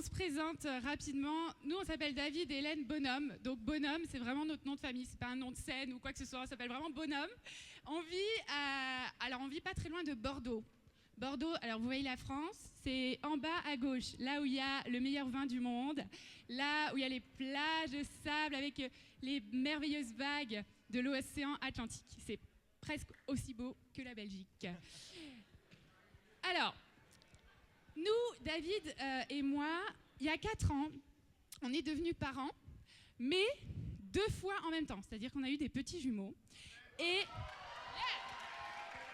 se présente rapidement. Nous, on s'appelle David et Hélène Bonhomme. Donc Bonhomme, c'est vraiment notre nom de famille. C'est pas un nom de scène ou quoi que ce soit. On s'appelle vraiment Bonhomme. On vit pas très loin de Bordeaux. Bordeaux, alors vous voyez la France, c'est en bas à gauche, là où il y a le meilleur vin du monde, là où il y a les plages de sable avec les merveilleuses vagues de l'océan Atlantique. C'est presque aussi beau que la Belgique. Alors, nous, David et moi, il y a 4 ans, on est devenus parents, mais 2 fois en même temps. C'est-à-dire qu'on a eu des petits jumeaux. Et...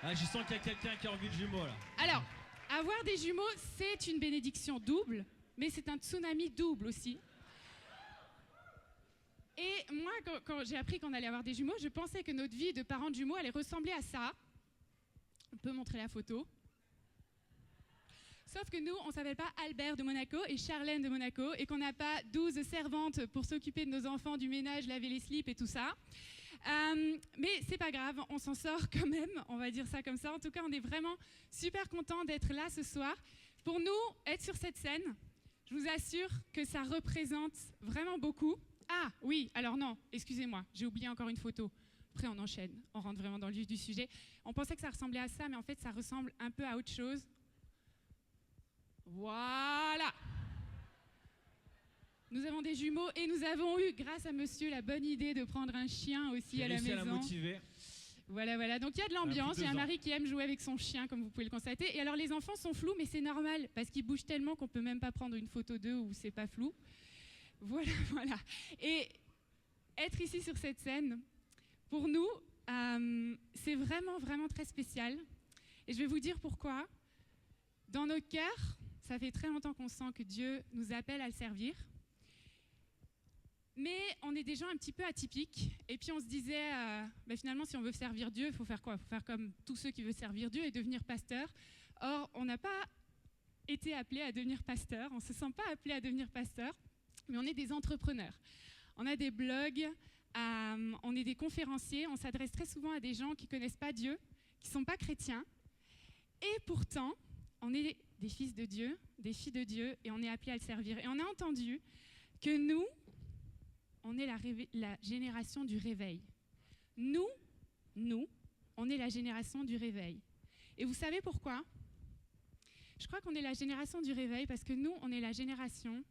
Ah, je sens qu'il y a quelqu'un qui a envie de jumeaux, là. Alors, avoir des jumeaux, c'est une bénédiction double, mais c'est un tsunami double aussi. Et moi, quand j'ai appris qu'on allait avoir des jumeaux, je pensais que notre vie de parents de jumeaux allait ressembler à ça. On peut montrer la photo. Sauf que nous, on ne s'appelle pas Albert de Monaco et Charlène de Monaco et qu'on n'a pas 12 servantes pour s'occuper de nos enfants, du ménage, laver les slips et tout ça. Mais c'est pas grave, on s'en sort quand même, on va dire ça comme ça. En tout cas, on est vraiment super contents d'être là ce soir. Pour nous, être sur cette scène, je vous assure que ça représente vraiment beaucoup. Ah oui, alors non, excusez-moi, j'ai oublié encore une photo. Après, on enchaîne, on rentre vraiment dans le vif du sujet. On pensait que ça ressemblait à ça, mais en fait, ça ressemble un peu à autre chose. Voilà. Nous avons des jumeaux et nous avons eu, grâce à monsieur, la bonne idée de prendre un chien aussi à la maison. J'ai réussi à la motiver. Voilà. Donc il y a de l'ambiance, il y a un mari qui aime jouer avec son chien, comme vous pouvez le constater. Et alors les enfants sont flous, mais c'est normal, parce qu'ils bougent tellement qu'on peut même pas prendre une photo d'eux où c'est pas flou. Voilà. Et être ici sur cette scène, pour nous, c'est vraiment très spécial. Et je vais vous dire pourquoi. Dans nos cœurs, ça fait très longtemps qu'on sent que Dieu nous appelle à le servir. Mais on est des gens un petit peu atypiques. Et puis on se disait, finalement, si on veut servir Dieu, il faut faire quoi? Il faut faire comme tous ceux qui veulent servir Dieu et devenir pasteur. Or, on n'a pas été appelés à devenir pasteur. On ne se sent pas appelés à devenir pasteur. Mais on est des entrepreneurs. On a des blogs, on est des conférenciers. On s'adresse très souvent à des gens qui ne connaissent pas Dieu, qui ne sont pas chrétiens. Et pourtant, on est des fils de Dieu, des filles de Dieu, et on est appelés à le servir. Et on a entendu que nous, on est la génération du réveil. Nous, on est la génération du réveil. Et vous savez pourquoi? Je crois qu'on est la génération du réveil parce que nous, on est la génération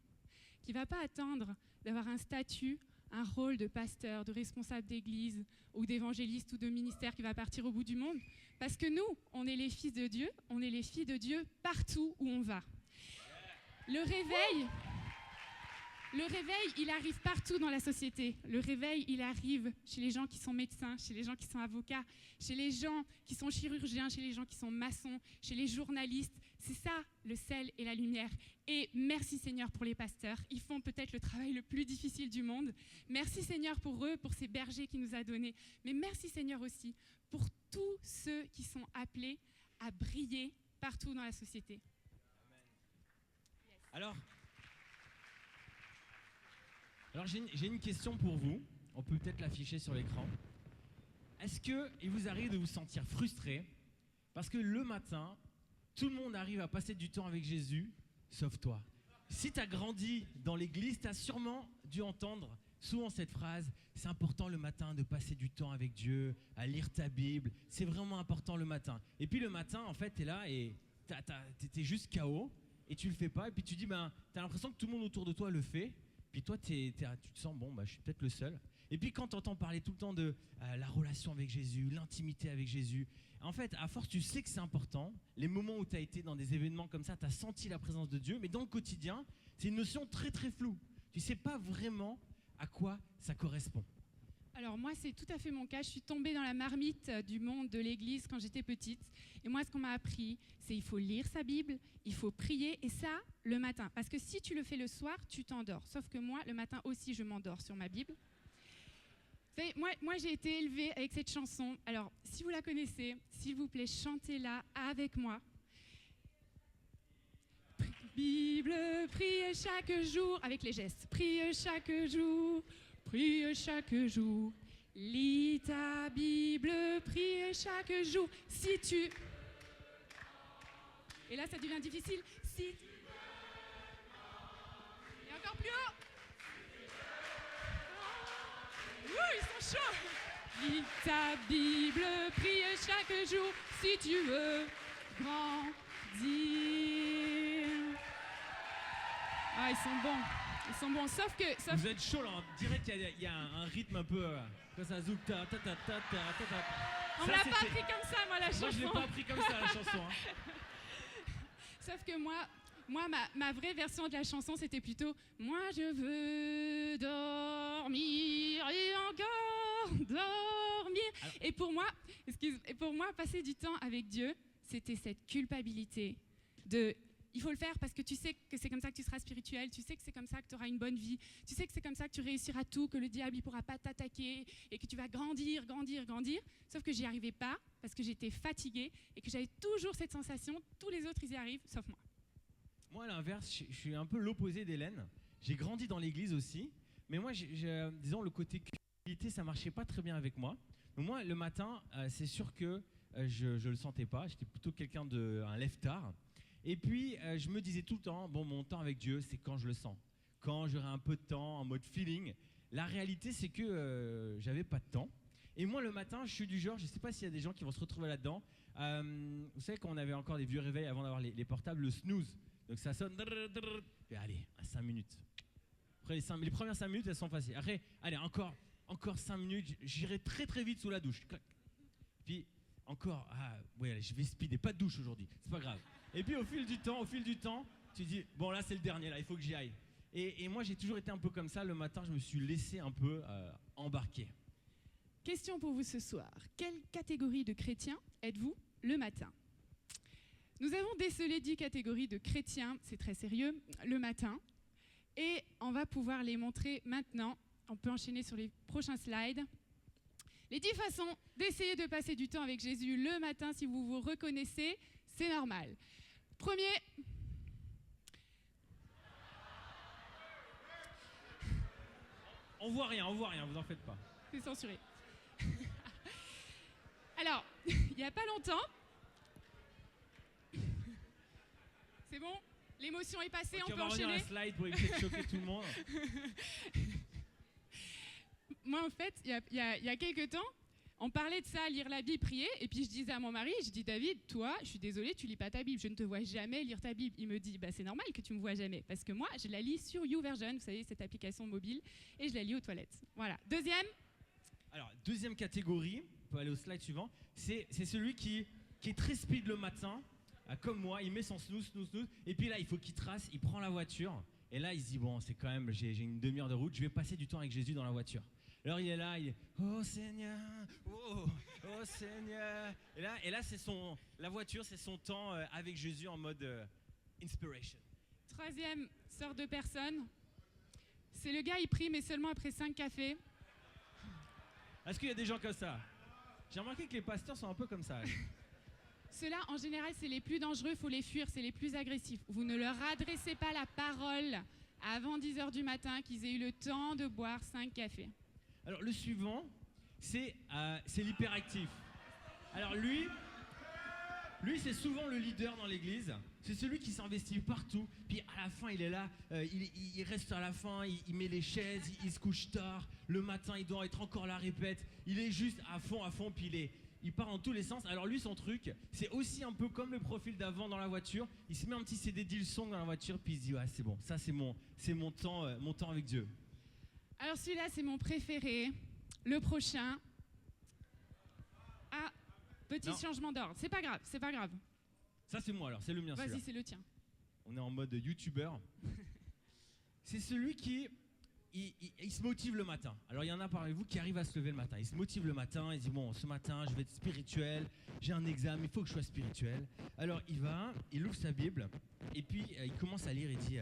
qui ne va pas attendre d'avoir un statut, un rôle de pasteur, de responsable d'église ou d'évangéliste ou de ministère qui va partir au bout du monde. Parce que nous, on est les fils de Dieu, on est les filles de Dieu partout où on va. Le réveil, il arrive partout dans la société. Le réveil, il arrive chez les gens qui sont médecins, chez les gens qui sont avocats, chez les gens qui sont chirurgiens, chez les gens qui sont maçons, chez les journalistes. C'est ça, le sel et la lumière. Et merci Seigneur pour les pasteurs. Ils font peut-être le travail le plus difficile du monde. Merci Seigneur pour eux, pour ces bergers qu'il nous a donnés. Mais merci Seigneur aussi pour tous ceux qui sont appelés à briller partout dans la société. Amen. Alors j'ai une question pour vous. On peut peut-être l'afficher sur l'écran. Est-ce qu'il vous arrive de vous sentir frustré parce que le matin, tout le monde arrive à passer du temps avec Jésus, sauf toi? Si tu as grandi dans l'église, tu as sûrement dû entendre souvent cette phrase: c'est important le matin de passer du temps avec Dieu, à lire ta Bible, c'est vraiment important le matin. Et puis le matin, en fait, tu es là et t'es juste KO et tu le fais pas. Et puis tu dis, tu as l'impression que tout le monde autour de toi le fait. Puis toi, tu te sens, je suis peut-être le seul. Et puis quand tu entends parler tout le temps de la relation avec Jésus, l'intimité avec Jésus, en fait, à force, tu sais que c'est important. Les moments où tu as été dans des événements comme ça, tu as senti la présence de Dieu. Mais dans le quotidien, c'est une notion très très floue. Tu ne sais pas vraiment à quoi ça correspond. Alors moi, c'est tout à fait mon cas. Je suis tombée dans la marmite du monde de l'église quand j'étais petite. Et moi, ce qu'on m'a appris, c'est qu'il faut lire sa Bible, il faut prier, et ça, le matin. Parce que si tu le fais le soir, tu t'endors. Sauf que moi, le matin aussi, je m'endors sur ma Bible. Vous savez, moi, j'ai été élevée avec cette chanson. Alors, si vous la connaissez, s'il vous plaît, chantez-la avec moi. Bible, prie chaque jour, avec les gestes. Prie chaque jour. Prie chaque jour, lis ta Bible, prie chaque jour. Si tu... Et là, ça devient difficile. Si tu... Lis ta Bible, prie chaque jour si tu veux grandir. Ah, ils sont bons. Ils sont bons. Sauf que. Vous êtes chaud là, on dirait qu'il y a un rythme un peu. Quand ça zouk, ta ta ta ta ta ta ta. On me l'a pas appris comme ça, moi, la chanson. Moi, je l'ai pas appris comme ça, la chanson. Hein. Sauf que moi ma vraie version de la chanson, c'était plutôt « Moi, je veux dormir et encore dormir ». Et pour moi, passer du temps avec Dieu, c'était cette culpabilité de... Il faut le faire parce que tu sais que c'est comme ça que tu seras spirituel, tu sais que c'est comme ça que tu auras une bonne vie, tu sais que c'est comme ça que tu réussiras tout, que le diable ne pourra pas t'attaquer et que tu vas grandir. Sauf que j'y arrivais pas parce que j'étais fatiguée et que j'avais toujours cette sensation, tous les autres ils y arrivent, sauf moi. Moi, à l'inverse, je suis un peu l'opposé d'Hélène. J'ai grandi dans l'église aussi, mais moi, disons, le côté culpabilité, ça marchait pas très bien avec moi. Donc moi, le matin, c'est sûr que je le sentais pas. J'étais plutôt quelqu'un un lève-tard. Et puis, je me disais tout le temps, bon, mon temps avec Dieu, c'est quand je le sens. Quand j'aurai un peu de temps, en mode feeling. La réalité, c'est que j'avais pas de temps. Et moi, le matin, je suis du genre, je sais pas s'il y a des gens qui vont se retrouver là-dedans. Vous savez, quand on avait encore des vieux réveils avant d'avoir les portables, le snooze. Donc ça sonne, et allez, à 5 minutes. Après, les premières 5 minutes, elles sont faciles. Après, allez, encore 5 minutes, j'irai très très vite sous la douche. Puis, encore, ouais, allez, je vais speeder, pas de douche aujourd'hui, c'est pas grave. Et puis au fil du temps, tu dis, bon là c'est le dernier, là il faut que j'y aille. Et moi j'ai toujours été un peu comme ça, le matin je me suis laissé un peu embarquer. Question pour vous ce soir, quelle catégorie de chrétiens êtes-vous le matin ? Nous avons décelé 10 catégories de chrétiens, c'est très sérieux, le matin. Et on va pouvoir les montrer maintenant, on peut enchaîner sur les prochains slides. Les 10 façons d'essayer de passer du temps avec Jésus le matin, si vous vous reconnaissez, c'est normal. Premier, on voit rien, vous en faites pas. c'est censuré. Alors, il n'y a pas longtemps, c'est bon, l'émotion est passée, on peut enchaîner. On va revenir à un slide pour éviter de choquer tout le monde. Moi, en fait, il y a quelques temps, on parlait de ça, lire la Bible, prier, et puis je disais à mon mari, je dis David, toi, je suis désolée, tu lis pas ta Bible, je ne te vois jamais lire ta Bible. Il me dit, bah c'est normal que tu me vois jamais, parce que moi, je la lis sur YouVersion, vous savez, cette application mobile, et je la lis aux toilettes. Voilà. Deuxième. Alors, deuxième catégorie, on peut aller au slide suivant, c'est celui qui est très speed le matin, comme moi, il met son snooze, et puis là, il faut qu'il trace, il prend la voiture, et là, il se dit, bon, c'est quand même, j'ai une demi-heure de route, je vais passer du temps avec Jésus dans la voiture. Alors il est là, il est oh Seigneur, oh Seigneur. Et là c'est la voiture, c'est son temps avec Jésus en mode inspiration. Troisième sorte de personne, c'est le gars, il prie mais seulement après 5 cafés. Est-ce qu'il y a des gens comme ça? J'ai remarqué que les pasteurs sont un peu comme ça. Ceux-là, en général, c'est les plus dangereux, il faut les fuir, c'est les plus agressifs. Vous ne leur adressez pas la parole avant 10h du matin, qu'ils aient eu le temps de boire 5 cafés. Alors le suivant, c'est l'hyperactif. Alors lui c'est souvent le leader dans l'église. C'est celui qui s'investit partout. Puis à la fin, il est là, il reste à la fin, il met les chaises, il se couche tard. Le matin, il doit être encore là, répète. Il est juste à fond, puis il part dans tous les sens. Alors lui, son truc, c'est aussi un peu comme le profil d'avant dans la voiture. Il se met un petit CD Dillsong dans la voiture, puis il se dit, ouais, c'est bon, ça c'est mon temps avec Dieu. Alors celui-là, c'est mon préféré. Le prochain. Ah, petit changement d'ordre. C'est pas grave. Ça, c'est moi alors, c'est le mien. Vas-y, c'est le tien. On est en mode youtubeur. C'est celui qui il se motive le matin. Alors, il y en a parmi vous qui arrivent à se lever le matin. Il se motive le matin, il dit, bon, ce matin, je vais être spirituel, j'ai un examen, il faut que je sois spirituel. Alors, il ouvre sa Bible, et puis il commence à lire, il dit,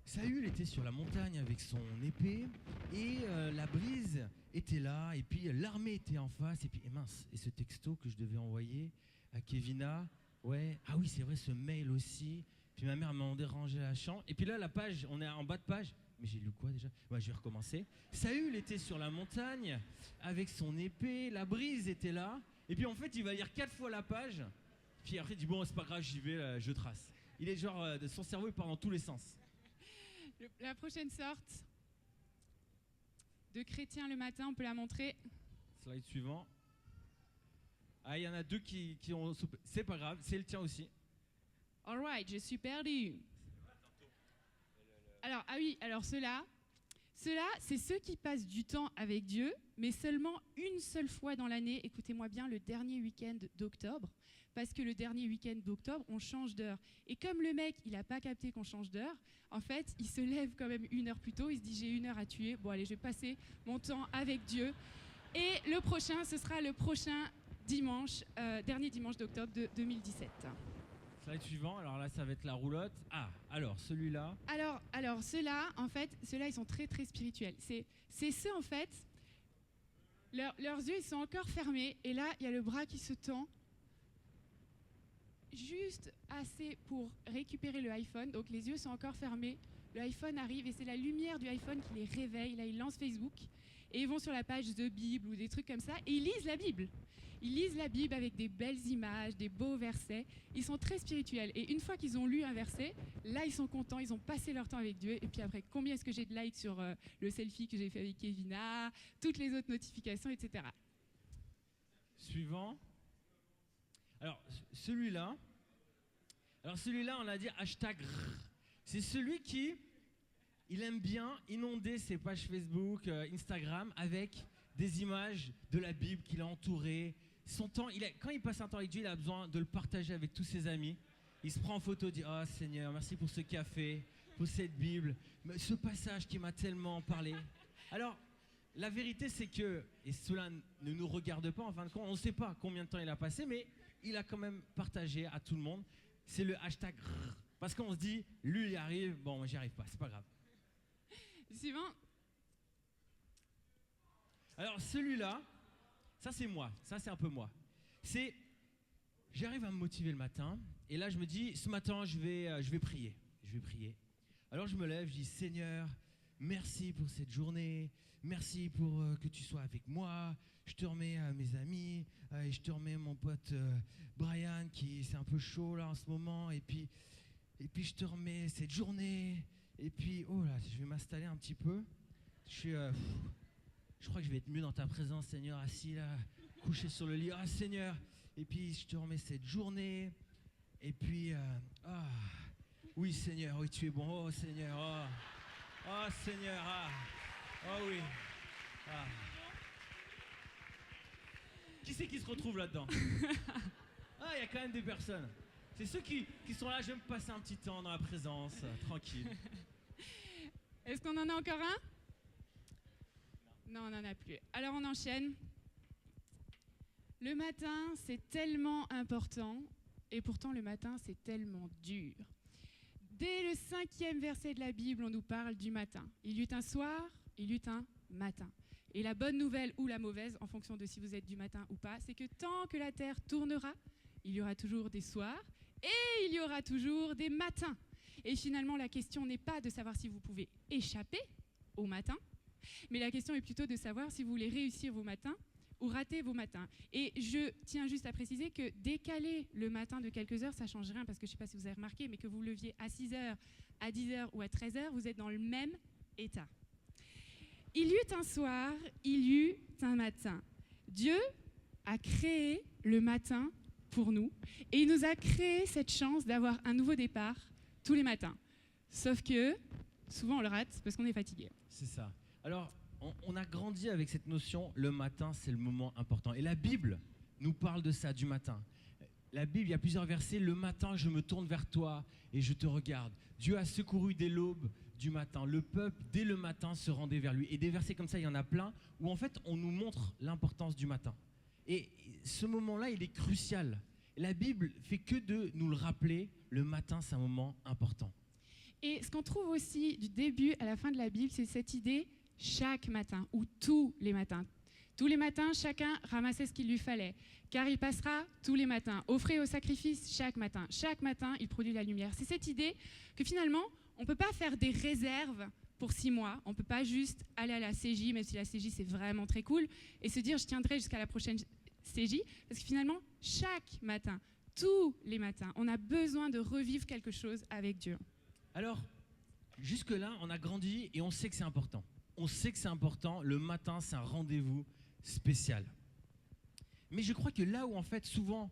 Saül était sur la montagne avec son épée et la brise était là et puis l'armée était en face et puis mince, et ce texto que je devais envoyer à Kevina, ouais, ah oui c'est vrai, ce mail aussi, puis ma mère m'a demandé de ranger la chambre et puis là la page, on est en bas de page, mais j'ai lu quoi déjà? Ouais, je vais recommencer. Saül était sur la montagne avec son épée, la brise était là et puis en fait il va lire 4 fois la page puis après il dit bon c'est pas grave, j'y vais, je trace. Il est genre, son cerveau il part dans tous les sens. La prochaine sorte de chrétien le matin, on peut la montrer. Slide suivant. Ah, il y en a deux qui ont... C'est pas grave, c'est le tien aussi. Alright, je suis perdu. Alors, ah oui, alors ceux-là, c'est ceux qui passent du temps avec Dieu, mais seulement une seule fois dans l'année, écoutez-moi bien, le dernier week-end d'octobre, parce que le dernier week-end d'octobre, on change d'heure. Et comme le mec, il n'a pas capté qu'on change d'heure, en fait, il se lève quand même 1 heure plus tôt, il se dit j'ai 1 heure à tuer, bon allez, je vais passer mon temps avec Dieu. Et le prochain, ce sera le prochain dimanche, dernier dimanche d'octobre de 2017. Slide suivant, alors là ça va être la roulotte. Ah, alors celui-là. Alors ceux-là, en fait, ceux-là, ils sont très très spirituels. C'est ceux, en fait, leurs yeux, ils sont encore fermés, et là, il y a le bras qui se tend, juste assez pour récupérer le iPhone, donc les yeux sont encore fermés, le iPhone arrive, et c'est la lumière du iPhone qui les réveille, là, ils lancent Facebook, et ils vont sur la page de Bible ou des trucs comme ça, et ils lisent la Bible. Ils lisent la Bible avec des belles images, des beaux versets. Ils sont très spirituels. Et une fois qu'ils ont lu un verset, là, ils sont contents, ils ont passé leur temps avec Dieu. Et puis après, combien est-ce que j'ai de likes sur le selfie que j'ai fait avec Kevina, toutes les autres notifications, etc. Suivant. Alors, celui-là, on a dit hashtag rrr. C'est celui qui, il aime bien inonder ses pages Facebook, Instagram avec des images de la Bible qu'il a entourées. Son temps, quand il passe un temps avec Dieu, il a besoin de le partager avec tous ses amis. Il se prend en photo, dit « Oh Seigneur, merci pour ce café, pour cette Bible, ce passage qui m'a tellement parlé. » Alors, la vérité, c'est que, et cela ne nous regarde pas, en fin de compte, on ne sait pas combien de temps il a passé, mais il a quand même partagé à tout le monde. C'est le hashtag rrr. Parce qu'on se dit, lui, il y arrive, bon, moi, j'y arrive pas, c'est pas grave. Suivant. Alors, celui-là, ça, c'est moi, ça, c'est un peu moi. J'arrive à me motiver le matin, et là, je me dis, ce matin, je vais prier. Alors, je me lève, je dis, Seigneur, merci pour cette journée, merci pour que tu sois avec moi. Je te remets mes amis, et je te remets mon pote Brian, qui c'est un peu chaud là en ce moment, et puis je te remets cette journée, et puis, oh là, je vais m'installer un petit peu. Je crois que je vais être mieux dans ta présence, Seigneur, assis là, couché sur le lit. Ah, Seigneur, et puis je te remets cette journée, et puis, oui, Seigneur, oui, tu es bon, oh, Seigneur, oh, Seigneur, oh, oui, ah. Qui c'est qui se retrouve là-dedans? Ah, il y a quand même des personnes. C'est ceux qui sont là, j'aime passer un petit temps dans la présence, tranquille. Est-ce qu'on en a encore un? Non, on n'en a plus. Alors on enchaîne. Le matin, c'est tellement important, et pourtant le matin, c'est tellement dur. Dès le 5e verset de la Bible, on nous parle du matin. Il y eut un soir, il y eut un matin. Et la bonne nouvelle ou la mauvaise, en fonction de si vous êtes du matin ou pas, c'est que tant que la terre tournera, il y aura toujours des soirs et il y aura toujours des matins. Et finalement, la question n'est pas de savoir si vous pouvez échapper au matin, mais la question est plutôt de savoir si vous voulez réussir vos matins ou rater vos matins. Et je tiens juste à préciser que décaler le matin de quelques heures, ça ne change rien, parce que je ne sais pas si vous avez remarqué, mais que vous leviez à 6h, à 10h ou à 13h, vous êtes dans le même état. Il y eut un soir, il y eut un matin. Dieu a créé le matin pour nous, et il nous a créé cette chance d'avoir un nouveau départ tous les matins. Sauf que, souvent on le rate parce qu'on est fatigué. C'est ça. Alors, on a grandi avec cette notion, le matin, c'est le moment important. Et la Bible nous parle de ça, du matin. La Bible, il y a plusieurs versets. Le matin, je me tourne vers toi et je te regarde. Dieu a secouru dès l'aube du matin. Le peuple, dès le matin, se rendait vers lui. Et des versets comme ça, il y en a plein, où en fait, on nous montre l'importance du matin. Et ce moment-là, il est crucial. La Bible fait que de nous le rappeler. Le matin, c'est un moment important. Et ce qu'on trouve aussi du début à la fin de la Bible, c'est cette idée chaque matin ou tous les matins. Tous les matins, chacun ramassait ce qu'il lui fallait, car il passera tous les matins, offrez au sacrifice chaque matin. Chaque matin, il produit la lumière. C'est cette idée que finalement, on ne peut pas faire des réserves pour 6 mois. On ne peut pas juste aller à la CJ, même si la CJ c'est vraiment très cool, et se dire je tiendrai jusqu'à la prochaine CJ, parce que finalement, chaque matin, tous les matins, on a besoin de revivre quelque chose avec Dieu. Alors, jusque-là, on a grandi et on sait que c'est important. on sait que c'est important. Le matin, c'est un rendez-vous spécial. Mais je crois que là où en fait souvent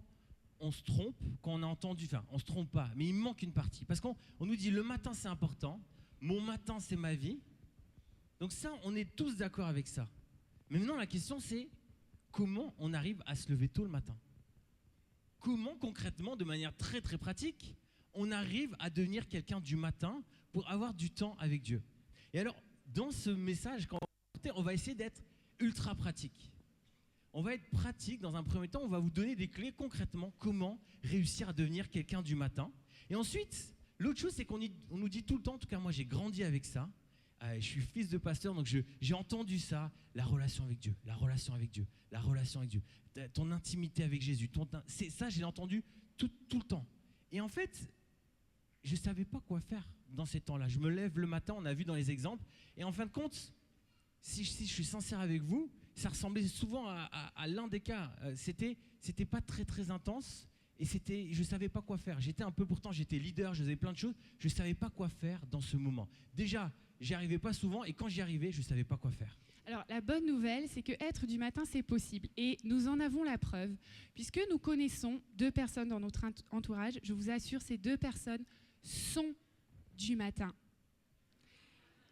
on se trompe, quand on a entendu, enfin on se trompe pas, mais il manque une partie. Parce qu'on nous dit le matin c'est important, mon matin c'est ma vie. Donc ça, on est tous d'accord avec ça. Mais maintenant la question c'est comment on arrive à se lever tôt le matin? Comment concrètement, de manière très très pratique, on arrive à devenir quelqu'un du matin pour avoir du temps avec Dieu? Et alors, dans ce message, on va essayer d'être ultra pratique. On va être pratique dans un premier temps, on va vous donner des clés concrètement, comment réussir à devenir quelqu'un du matin. Et ensuite, l'autre chose, c'est qu'on nous dit tout le temps, en tout cas moi j'ai grandi avec ça, je suis fils de pasteur, donc j'ai entendu ça, la relation avec Dieu, la relation avec Dieu, la relation avec Dieu, ton intimité avec Jésus, c'est ça, j'ai entendu tout le temps. Et en fait, je ne savais pas quoi faire dans ces temps-là. Je me lève le matin, on a vu dans les exemples, et en fin de compte, si je suis sincère avec vous, ça ressemblait souvent à l'un des cas. C'était pas très très intense, et je ne savais pas quoi faire. Pourtant j'étais leader, je faisais plein de choses, je ne savais pas quoi faire dans ce moment. Déjà, j'y arrivais pas souvent, et quand j'y arrivais, je ne savais pas quoi faire. Alors, la bonne nouvelle, c'est que être du matin, c'est possible. Et nous en avons la preuve, puisque nous connaissons 2 personnes dans notre entourage. Je vous assure, ces 2 personnes sont du matin.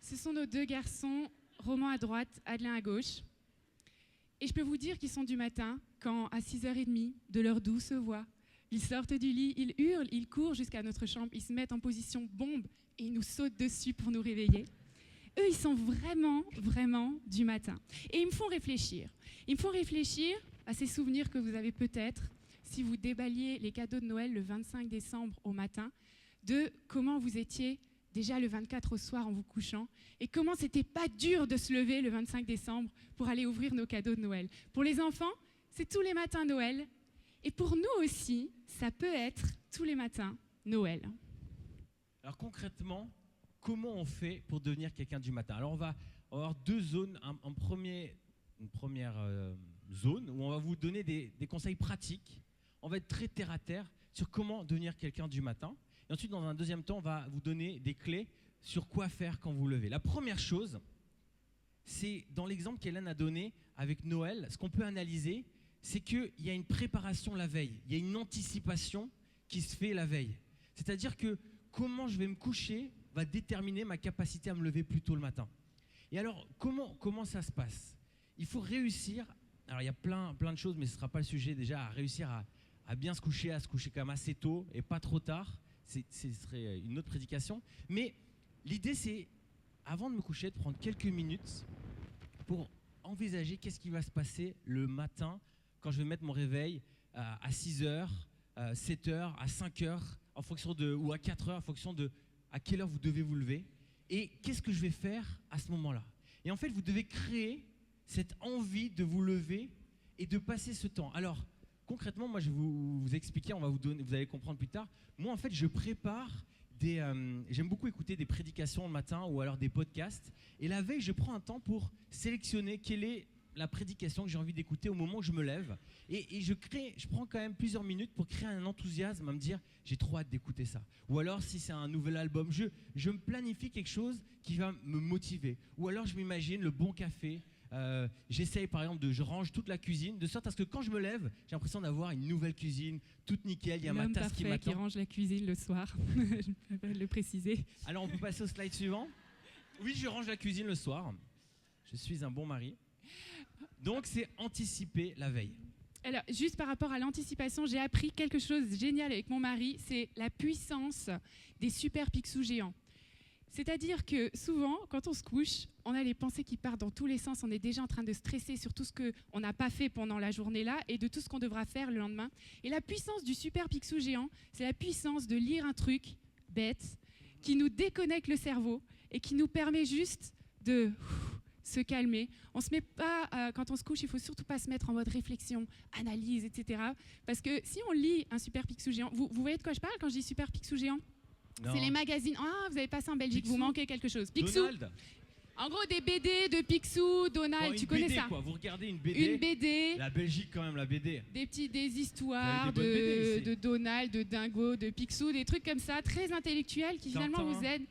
Ce sont nos 2 garçons, Roman à droite, Adelin à gauche. Et je peux vous dire qu'ils sont du matin quand, à 6h30, de leur douce voix, ils sortent du lit, ils hurlent, ils courent jusqu'à notre chambre, ils se mettent en position bombe et ils nous sautent dessus pour nous réveiller. Eux, ils sont vraiment, vraiment du matin. Et ils me font réfléchir. Ils me font réfléchir à ces souvenirs que vous avez peut-être, si vous déballiez les cadeaux de Noël le 25 décembre au matin, de comment vous étiez déjà le 24 au soir en vous couchant, et comment c'était pas dur de se lever le 25 décembre pour aller ouvrir nos cadeaux de Noël. Pour les enfants, c'est tous les matins Noël. Et pour nous aussi, ça peut être tous les matins Noël. Alors concrètement, comment on fait pour devenir quelqu'un du matin? Alors on va avoir 2 zones. Une première zone où on va vous donner des conseils pratiques. On va être très terre à terre sur comment devenir quelqu'un du matin. Et ensuite, dans un deuxième temps, on va vous donner des clés sur quoi faire quand vous levez. La première chose, c'est dans l'exemple qu'Hélène a donné avec Noël, ce qu'on peut analyser, c'est qu'il y a une préparation la veille, il y a une anticipation qui se fait la veille. C'est-à-dire que comment je vais me coucher va déterminer ma capacité à me lever plus tôt le matin. Et alors, comment ça se passe? Il faut réussir, alors il y a plein de choses, mais ce ne sera pas le sujet déjà, à réussir à bien se coucher quand même assez tôt et pas trop tard. Ce serait une autre prédication. Mais l'idée, c'est, avant de me coucher, de prendre quelques minutes pour envisager qu'est-ce qui va se passer le matin quand je vais mettre mon réveil à 6h, 7h, à 5h, en fonction ou à 4h, en fonction de à quelle heure vous devez vous lever. Et qu'est-ce que je vais faire à ce moment-là? Et en fait, vous devez créer cette envie de vous lever et de passer ce temps. Alors, concrètement, moi, je vais vous expliquer, vous allez comprendre plus tard. Moi, en fait, je prépare j'aime beaucoup écouter des prédications le matin ou alors des podcasts. Et la veille, je prends un temps pour sélectionner quelle est la prédication que j'ai envie d'écouter au moment où je me lève. Et je prends quand même plusieurs minutes pour créer un enthousiasme, à me dire j'ai trop hâte d'écouter ça. Ou alors si c'est un nouvel album, je me planifie quelque chose qui va me motiver. Ou alors je m'imagine le bon café. J'essaye par exemple je range toute la cuisine de sorte à ce que quand je me lève, j'ai l'impression d'avoir une nouvelle cuisine toute nickel, il y a ma tasse qui m'attend. Qui range la cuisine le soir, je peux le préciser. Alors on peut passer au slide suivant. Oui, je range la cuisine le soir. Je suis un bon mari. Donc c'est anticiper la veille. Alors juste par rapport à l'anticipation, j'ai appris quelque chose de génial avec mon mari, c'est la puissance des super pixous géants. C'est-à-dire que souvent, quand on se couche, on a les pensées qui partent dans tous les sens. On est déjà en train de stresser sur tout ce qu'on n'a pas fait pendant la journée-là et de tout ce qu'on devra faire le lendemain. Et la puissance du super pixou géant, c'est la puissance de lire un truc bête qui nous déconnecte le cerveau et qui nous permet juste de se calmer. On se met pas, quand on se couche, il ne faut surtout pas se mettre en mode réflexion, analyse, etc. Parce que si on lit un super pixou géant, vous voyez de quoi je parle quand je dis super pixou géant? C'est les magazines. Ah, vous avez passé en Belgique, Picsou. vous manquez quelque chose. Picsou. Donald. En gros, des BD de Picsou, Donald, tu connais BD, ça? Quoi. Vous regardez une BD. Une BD. La Belgique quand même, la BD. Des histoires Vous avez des bonnes BD ici. de Donald, de Dingo, de Picsou, des trucs comme ça, très intellectuels qui finalement vous aident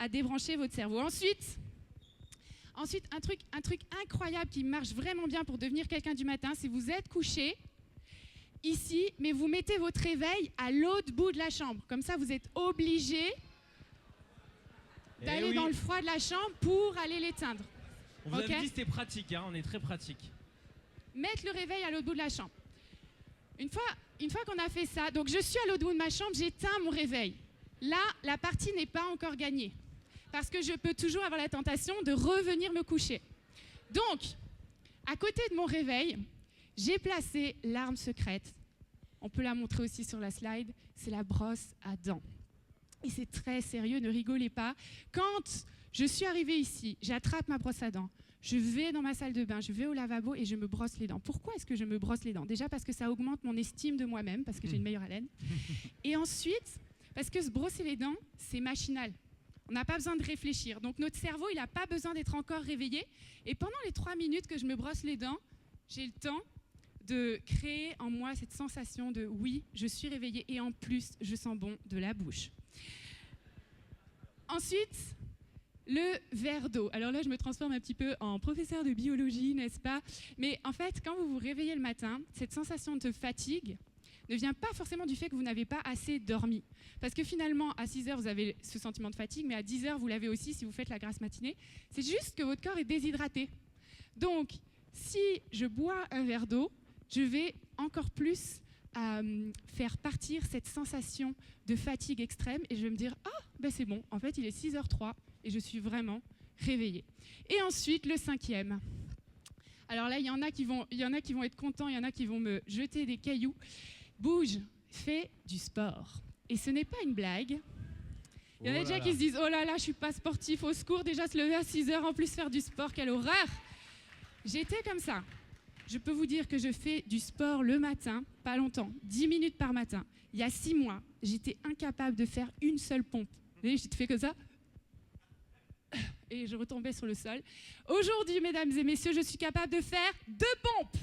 à débrancher votre cerveau. Ensuite, un truc incroyable qui marche vraiment bien pour devenir quelqu'un du matin, c'est vous êtes couché ici, mais vous mettez votre réveil à l'autre bout de la chambre. Comme ça, vous êtes obligé d'aller dans le froid de la chambre pour aller l'éteindre. On vous a dit c'était pratique, hein, on est très pratique. Mettre le réveil à l'autre bout de la chambre. Une fois qu'on a fait ça, donc je suis à l'autre bout de ma chambre, j'éteins mon réveil. Là, la partie n'est pas encore gagnée. Parce que je peux toujours avoir la tentation de revenir me coucher. Donc, à côté de mon réveil, j'ai placé l'arme secrète. On peut la montrer aussi sur la slide. C'est la brosse à dents. Et c'est très sérieux, ne rigolez pas. Quand je suis arrivée ici, j'attrape ma brosse à dents. Je vais dans ma salle de bain, je vais au lavabo et je me brosse les dents. Pourquoi est-ce que je me brosse les dents? Déjà parce que ça augmente mon estime de moi-même, parce que j'ai une meilleure haleine. Et ensuite, parce que se brosser les dents, c'est machinal. On n'a pas besoin de réfléchir. Donc notre cerveau, il n'a pas besoin d'être encore réveillé. Et pendant les 3 minutes que je me brosse les dents, j'ai le temps de créer en moi cette sensation de oui, je suis réveillée et en plus, je sens bon de la bouche. Ensuite, le verre d'eau. Alors là, je me transforme un petit peu en professeur de biologie, n'est-ce pas? Mais en fait, quand vous vous réveillez le matin, cette sensation de fatigue ne vient pas forcément du fait que vous n'avez pas assez dormi. Parce que finalement, à 6 heures, vous avez ce sentiment de fatigue, mais à 10 heures, vous l'avez aussi si vous faites la grasse matinée. C'est juste que votre corps est déshydraté. Donc, si je bois un verre d'eau, je vais encore plus faire partir cette sensation de fatigue extrême et je vais me dire « Ah, ben c'est bon, en fait, il est 6h03 et je suis vraiment réveillée. » Et ensuite, le 5e. Alors là, il y en a qui vont être contents, il y en a qui vont me jeter des cailloux. Bouge, fais du sport. Et ce n'est pas une blague. Il y en a déjà qui se disent « Oh là là, je ne suis pas sportif, au secours, déjà se lever à 6h, en plus faire du sport, quelle horreur !» J'étais comme ça. Je peux vous dire que je fais du sport le matin, pas longtemps, 10 minutes par matin. Il y a 6 mois, j'étais incapable de faire une seule pompe. Vous voyez, j'ai fait comme ça. Et je retombais sur le sol. Aujourd'hui, mesdames et messieurs, je suis capable de faire 2 pompes.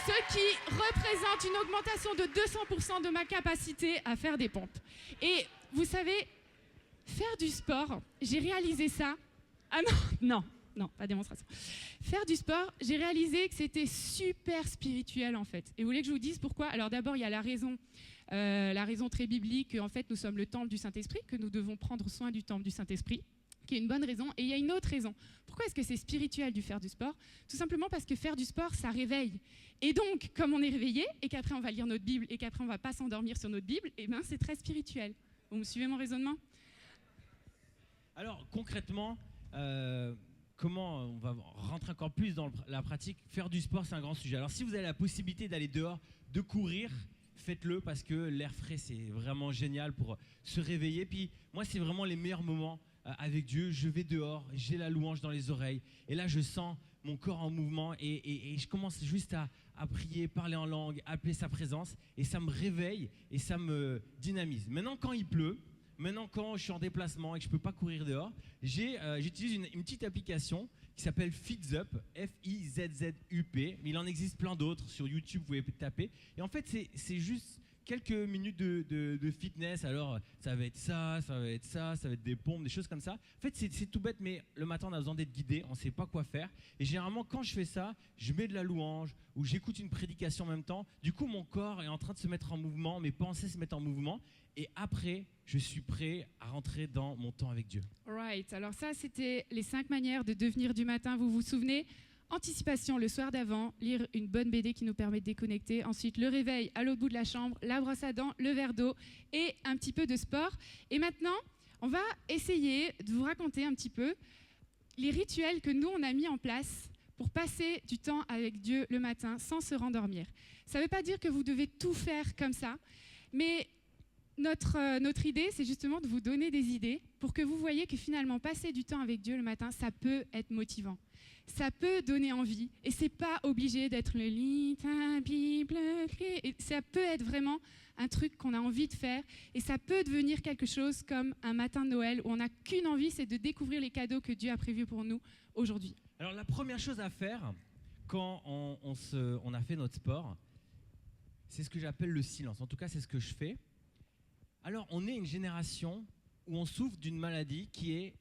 Ce qui représente une augmentation de 200% de ma capacité à faire des pompes. Et vous savez, faire du sport, j'ai réalisé ça. Ah non, pas démonstration. Faire du sport, j'ai réalisé que c'était super spirituel en fait. Et vous voulez que je vous dise pourquoi? Alors d'abord, il y a la raison très biblique qu'en fait nous sommes le temple du Saint-Esprit, que nous devons prendre soin du temple du Saint-Esprit, qui est une bonne raison. Et il y a une autre raison. Pourquoi est-ce que c'est spirituel du faire du sport? Tout simplement parce que faire du sport, ça réveille. Et donc, comme on est réveillé, et qu'après on va lire notre Bible, et qu'après on va pas s'endormir sur notre Bible, eh ben c'est très spirituel. Vous me suivez mon raisonnement? Alors concrètement, comment on va rentrer encore plus dans la pratique? Faire du sport, c'est un grand sujet. Alors si vous avez la possibilité d'aller dehors, de courir, faites-le parce que l'air frais, c'est vraiment génial pour se réveiller. Puis moi, c'est vraiment les meilleurs moments avec Dieu. Je vais dehors, j'ai la louange dans les oreilles. Et là, je sens mon corps en mouvement et je commence juste à prier, parler en langue, appeler sa présence. Et ça me réveille et ça me dynamise. Maintenant, quand il pleut, maintenant, quand je suis en déplacement et que je ne peux pas courir dehors, j'utilise une petite application qui s'appelle Fitzup, F-I-Z-Z-U-P. Mais il en existe plein d'autres. Sur YouTube, vous pouvez taper. Et en fait, c'est juste quelques minutes de fitness. Alors, ça va être ça, ça va être ça, ça va être des pompes, des choses comme ça. En fait, c'est tout bête, mais le matin, on a besoin d'être guidé. On ne sait pas quoi faire. Et généralement, quand je fais ça, je mets de la louange ou j'écoute une prédication en même temps. Du coup, mon corps est en train de se mettre en mouvement, mes pensées se mettent en mouvement. Et après, je suis prêt à rentrer dans mon temps avec Dieu. Right. Alors ça, c'était les 5 manières de devenir du matin. Vous vous souvenez? Anticipation le soir d'avant, lire une bonne BD qui nous permet de déconnecter. Ensuite, le réveil à l'autre bout de la chambre, la brosse à dents, le verre d'eau et un petit peu de sport. Et maintenant, on va essayer de vous raconter un petit peu les rituels que nous, on a mis en place pour passer du temps avec Dieu le matin sans se rendormir. Ça ne veut pas dire que vous devez tout faire comme ça, mais notre idée, c'est justement de vous donner des idées pour que vous voyez que finalement, passer du temps avec Dieu le matin, ça peut être motivant. Ça peut donner envie. Et c'est pas obligé d'être le lit, ta Bible, et ça peut être vraiment un truc qu'on a envie de faire. Et ça peut devenir quelque chose comme un matin de Noël où on n'a qu'une envie, c'est de découvrir les cadeaux que Dieu a prévus pour nous aujourd'hui. Alors la première chose à faire quand on a fait notre sport, c'est ce que j'appelle le silence. En tout cas, c'est ce que je fais. Alors, on est une génération où on souffre d'une maladie qui est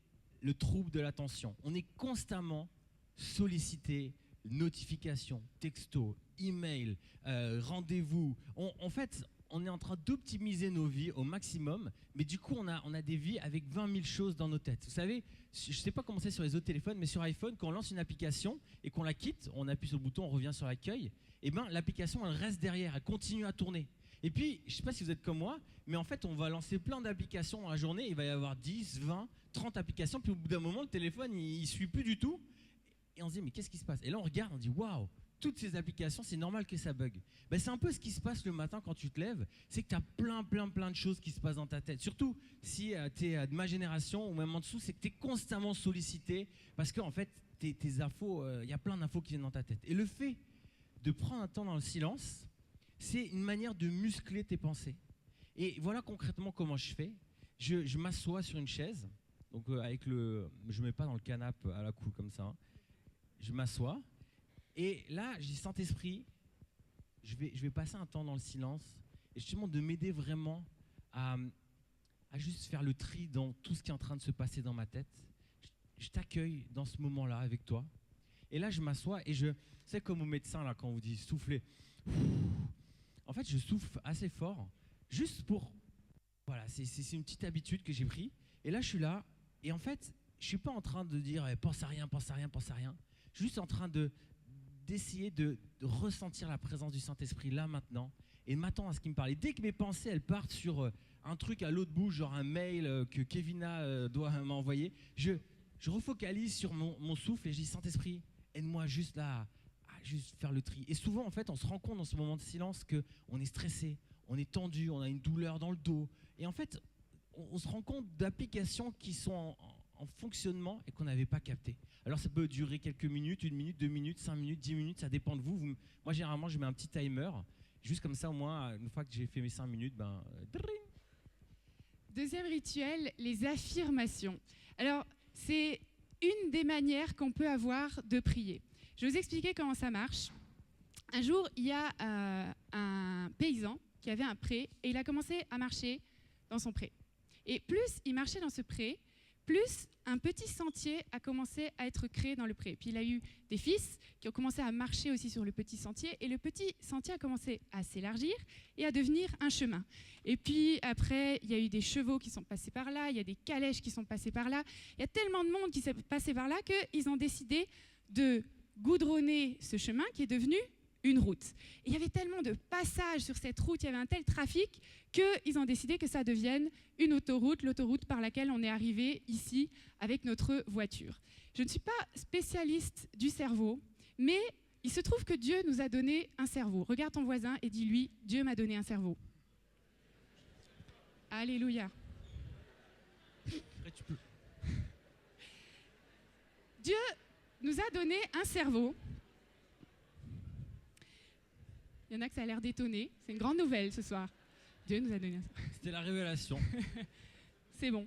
le trouble de l'attention. On est constamment sollicité, notifications, textos, emails, rendez-vous. En fait, on est en train d'optimiser nos vies au maximum, mais du coup, on a des vies avec 20 000 choses dans nos têtes. Vous savez, je ne sais pas comment c'est sur les autres téléphones, mais sur iPhone, quand on lance une application et qu'on la quitte, on appuie sur le bouton, on revient sur l'accueil, et ben l'application, elle reste derrière, elle continue à tourner. Et puis, je ne sais pas si vous êtes comme moi, mais en fait, on va lancer plein d'applications dans la journée, il va y avoir 10, 20, 30 applications, puis au bout d'un moment, le téléphone, il ne suit plus du tout, et on se dit, mais qu'est-ce qui se passe? Et là, on regarde, on dit, waouh, toutes ces applications, c'est normal que ça bug. Ben, c'est un peu ce qui se passe le matin quand tu te lèves, c'est que tu as plein de choses qui se passent dans ta tête. Surtout si tu es de ma génération ou même en dessous, c'est que tu es constamment sollicité parce qu'en fait, tes infos, il y a plein d'infos qui viennent dans ta tête. Et le fait de prendre un temps dans le silence, c'est une manière de muscler tes pensées. Et voilà concrètement comment je fais. Je m'assois sur une chaise, donc je ne mets pas dans le canapé à la cool comme ça, hein. Je m'assois. Et là, je dis Saint-Esprit, je vais passer un temps dans le silence et justement de m'aider vraiment à juste faire le tri dans tout ce qui est en train de se passer dans ma tête. Je t'accueille dans ce moment-là avec toi. Et là, je m'assois et c'est comme au médecin là, quand on vous dit souffler. En fait, je souffle assez fort, juste pour... Voilà, c'est une petite habitude que j'ai pris. Et là, je suis là et en fait, je ne suis pas en train de dire pense à rien, pense à rien, pense à rien. Je suis juste en train d'essayer de ressentir la présence du Saint-Esprit là maintenant et m'attendre à ce qu'il me parle. Et dès que mes pensées elles partent sur un truc à l'autre bout, genre un mail que Kevina doit m'envoyer, je refocalise sur mon souffle et je dis Saint-Esprit, aide-moi juste là à juste faire le tri. Et souvent en fait on se rend compte dans ce moment de silence qu'on est stressé, on est tendu, on a une douleur dans le dos et en fait on se rend compte d'applications qui sont en fonctionnement et qu'on n'avait pas capté. Alors ça peut durer quelques minutes, 1 minute, 2 minutes, 5 minutes, 10 minutes, ça dépend de vous. Moi généralement je mets un petit timer, juste comme ça au moins une fois que j'ai fait mes 5 minutes, Deuxième rituel, les affirmations. Alors c'est une des manières qu'on peut avoir de prier. Je vais vous expliquer comment ça marche. Un jour il y a un paysan qui avait un pré et il a commencé à marcher dans son pré. Et plus il marchait dans ce pré, plus un petit sentier a commencé à être créé dans le pré. Puis il a eu des fils qui ont commencé à marcher aussi sur le petit sentier et le petit sentier a commencé à s'élargir et à devenir un chemin. Et puis après, il y a eu des chevaux qui sont passés par là, il y a des calèches qui sont passées par là. Il y a tellement de monde qui s'est passé par là qu'ils ont décidé de goudronner ce chemin qui est devenu une route. Et il y avait tellement de passages sur cette route, il y avait un tel trafic qu'ils ont décidé que ça devienne une autoroute, l'autoroute par laquelle on est arrivé ici avec notre voiture. Je ne suis pas spécialiste du cerveau, mais il se trouve que Dieu nous a donné un cerveau. Regarde ton voisin et dis-lui, Dieu m'a donné un cerveau. Alléluia. Dieu nous a donné un cerveau. Il y en a que ça a l'air d'étonner. C'est une grande nouvelle ce soir. Dieu nous a donné un cerveau. C'était la révélation. C'est bon.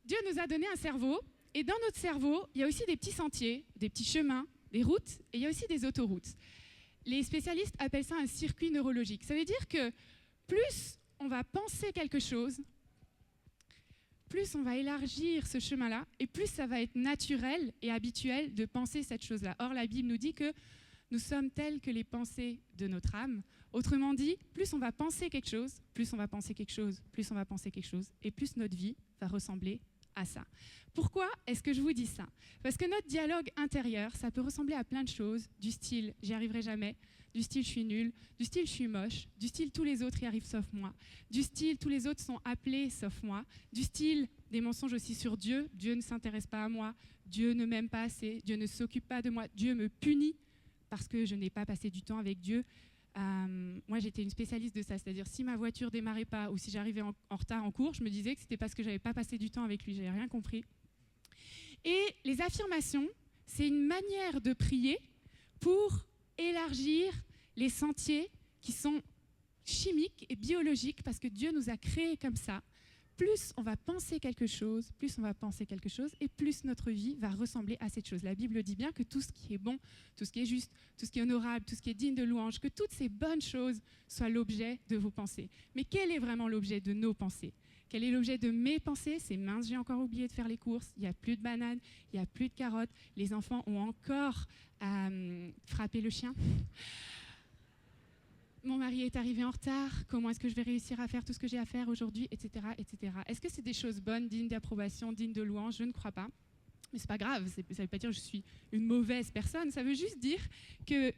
Dieu nous a donné un cerveau. Et dans notre cerveau, il y a aussi des petits sentiers, des petits chemins, des routes, et il y a aussi des autoroutes. Les spécialistes appellent ça un circuit neurologique. Ça veut dire que plus on va penser quelque chose, plus on va élargir ce chemin-là, et plus ça va être naturel et habituel de penser cette chose-là. Or, la Bible nous dit que nous sommes tels que les pensées de notre âme. Autrement dit, plus on va penser quelque chose, plus on va penser quelque chose, plus on va penser quelque chose, et plus notre vie va ressembler à ça. Pourquoi est-ce que je vous dis ça? Parce que notre dialogue intérieur, ça peut ressembler à plein de choses, du style « j'y arriverai jamais », du style « je suis nul », du style « je suis moche », du style « tous les autres y arrivent sauf moi », du style « tous les autres sont appelés sauf moi », du style des mensonges aussi sur Dieu, « Dieu ne s'intéresse pas à moi »,« Dieu ne m'aime pas assez »,« Dieu ne s'occupe pas de moi »,« Dieu me punit parce que je n'ai pas passé du temps avec Dieu ». Moi, j'étais une spécialiste de ça, c'est-à-dire si ma voiture démarrait pas ou si j'arrivais en retard en cours, je me disais que c'était parce que j'avais pas passé du temps avec lui, j'avais rien compris. Et les affirmations, c'est une manière de prier pour élargir les sentiers qui sont chimiques et biologiques parce que Dieu nous a créés comme ça. Plus on va penser quelque chose, et plus notre vie va ressembler à cette chose. La Bible dit bien que tout ce qui est bon, tout ce qui est juste, tout ce qui est honorable, tout ce qui est digne de louange, que toutes ces bonnes choses soient l'objet de vos pensées. Mais quel est vraiment l'objet de nos pensées? Quel est l'objet de mes pensées? C'est mince, j'ai encore oublié de faire les courses, il n'y a plus de bananes, il n'y a plus de carottes, les enfants ont encore frappé le chien. Mon mari est arrivé en retard, comment est-ce que je vais réussir à faire tout ce que j'ai à faire aujourd'hui, etc., etc. Est-ce que c'est des choses bonnes, dignes d'approbation, dignes de louange? Je ne crois pas. Mais c'est pas grave, ça ne veut pas dire que je suis une mauvaise personne, ça veut juste dire que